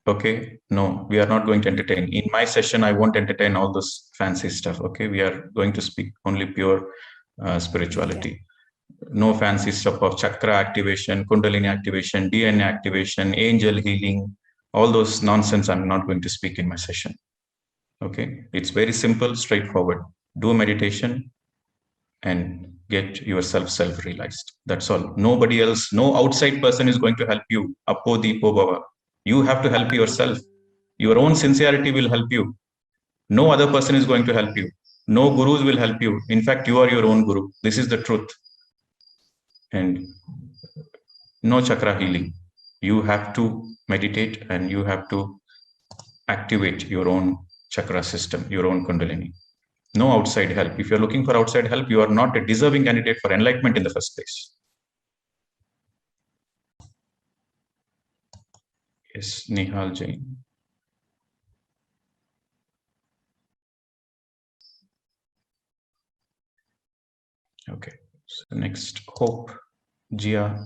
Okay, no, we are not going to entertain. In my session, I won't entertain all this fancy stuff. Okay, we are going to speak only pure spirituality. No fancy stuff of chakra activation, kundalini activation, DNA activation, angel healing, all those nonsense I'm not going to speak in my session. Okay, it's very simple, straightforward. Do meditation and get yourself self-realized. That's all. Nobody else, no outside person is going to help you. Appo deepo bhava. You have to help yourself. Your own sincerity will help you. No other person is going to help you. No gurus will help you. In fact, you are your own guru. This is the truth. And no chakra healing. You have to meditate and you have to activate your own chakra system, your own kundalini. No outside help. If you're looking for outside help, you are not a deserving candidate for enlightenment in the first place. Yes, Nihal Jain. Okay, so next, Hope, Jia.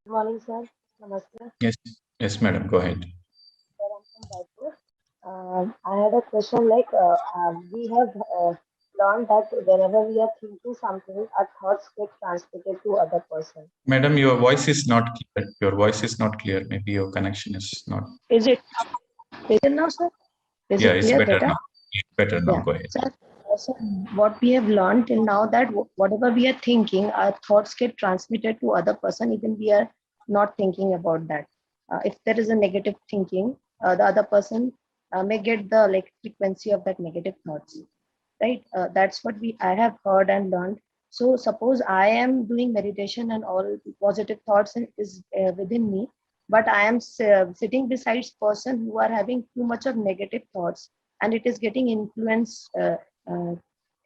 Good morning, sir. Namaste. Yes, madam, go ahead. Sir, I'm from Jaipur. I had a question like we have learned that whenever we are thinking something, our thoughts get transmitted to other person. Madam, your voice is not clear. Your voice is not clear. Maybe your connection is not. Is it now, sir? Is yeah, it it's clear, better now. It's better now. Yeah. Go ahead. So what we have learned till now that whatever we are thinking, our thoughts get transmitted to other person, even we are not thinking about that. If there is a negative thinking, the other person may get the frequency of that negative thoughts, right? That's what I have heard and learned. So suppose I am doing meditation and all positive thoughts is within me, but I am sitting beside person who are having too much of negative thoughts, and it is getting influence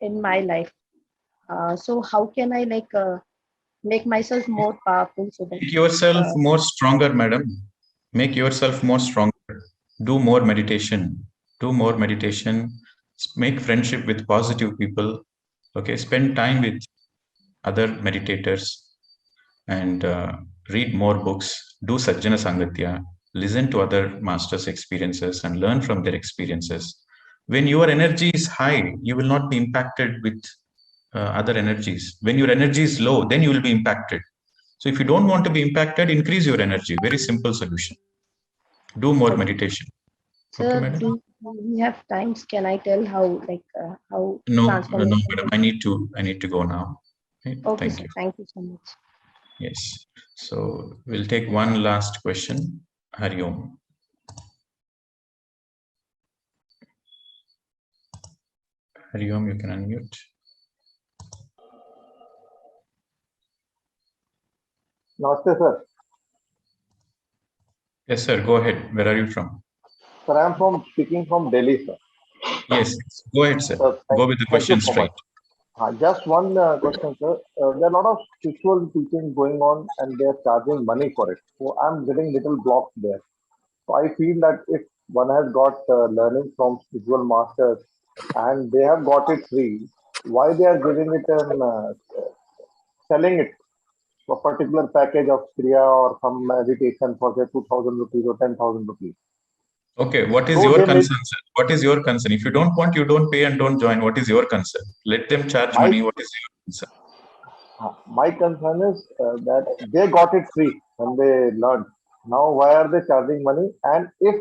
in my life. So how can I make myself more powerful so that make yourself more stronger, madam. Make yourself more stronger. Do more meditation. Do more meditation. Make friendship with positive people. Okay, spend time with other meditators and read more books. Do Sajjana Sangatya. Listen to other masters' experiences and learn from their experiences. When your energy is high, you will not be impacted with other energies. When your energy is low, then you will be impacted. So if you don't want to be impacted, increase your energy. Very simple solution. Do more meditation. So okay, madam? do we have times? Can I tell how how No, transformation? no, madam. I need to go now. Okay, Okay, thank sir. you. Thank you so much. Yes. So we'll take one last question. Hari Om. Hari Om, you can unmute. Namaste, sir. Yes, sir. Go ahead. Where are you from? Sir, I am speaking from Delhi, sir. Yes. Go ahead, sir. Go with the question straight. Just one question, sir. There are a lot of spiritual teaching going on and they are charging money for it. So I'm getting little blocks there. So I feel that if one has got learning from spiritual masters and they have got it free, why they are giving it an selling it, a particular package of Kriya or some meditation for say 2,000 rupees or 10,000 rupees. Okay, what is So your they may, concern, sir? What is your concern? If you don't want, you don't pay and don't join. What is your concern? Let them charge my money. What is your concern? my concern is that they got it free when they learned. Now, why are they charging money? And if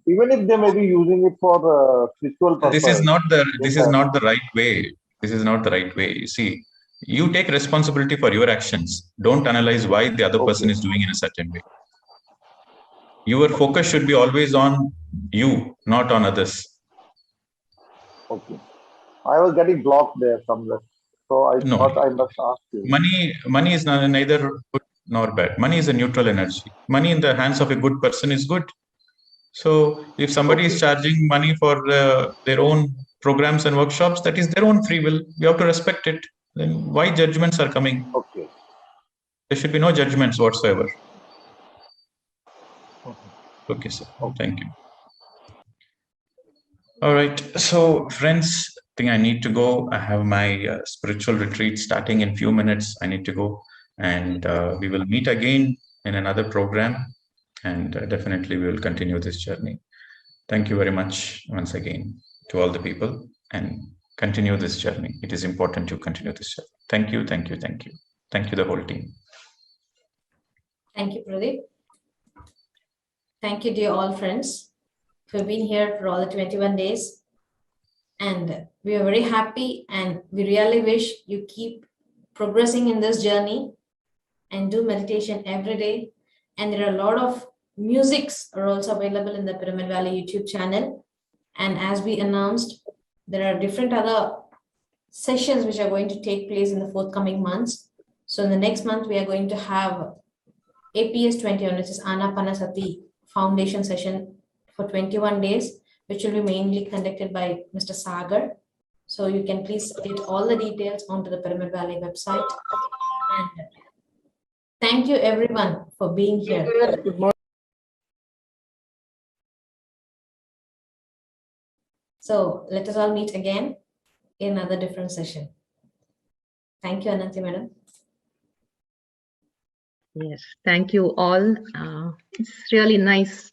even if they may be using it for spiritual This is purpose, not the they this is can. not the right way. This is not the right way. You see, you take responsibility for your actions. Don't analyze why the other person is doing in a certain way. Your focus should be always on you, not on others. Okay. I was getting blocked there somewhere. So I No, thought I must ask you. money is neither good nor bad. Money is a neutral energy. Money in the hands of a good person is good. So if somebody is charging money for their own programs and workshops, that is their own free will. You have to respect it. Then why judgments are coming? Okay. There should be no judgments whatsoever. Okay, sir. Thank you. All right. So, friends, I think I need to go. I have my spiritual retreat starting in few minutes. I need to go, and we will meet again in another program, and definitely we will continue this journey. Thank you very much once again to all the people, and continue this journey. It is important to continue this journey. Thank you, thank you, thank you. Thank you, the whole team. Thank you, Pradeep. Thank you, dear all friends, for being here for all the 21 days. And we are very happy, and we really wish you keep progressing in this journey and do meditation every day. And there are a lot of musics are also available in the Pyramid Valley YouTube channel. And as we announced, there are different other sessions which are going to take place in the forthcoming months. So in the next month, we are going to have APS 21, which is Anapanasati Foundation session for 21 days, which will be mainly conducted by Mr. Sagar. So you can please get all the details onto the Pyramid Valley website. And thank you everyone for being here. Good morning. So let us all meet again in another different session. Thank you, Ananti Madam. Yes, thank you all. It's really nice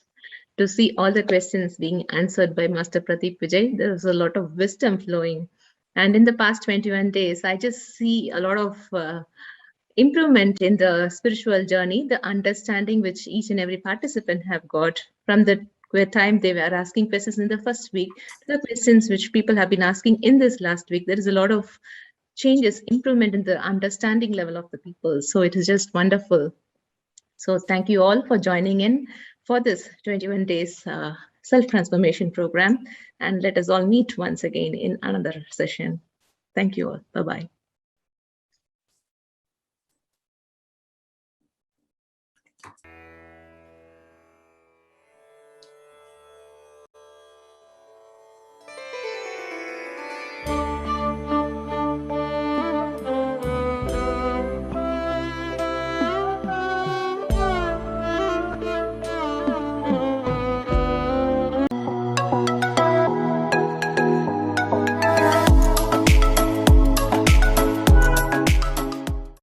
to see all the questions being answered by Master Pradeep Vijay. There's a lot of wisdom flowing. And in the past 21 days, I just see a lot of improvement in the spiritual journey, the understanding which each and every participant have got from the time they were asking questions in the first week to the questions which people have been asking in this last week. There is a lot of changes, improvement in the understanding level of the people. So it is just wonderful. So thank you all for joining in for this 21 days self-transformation program. And let us all meet once again in another session. Thank you all. Bye-bye.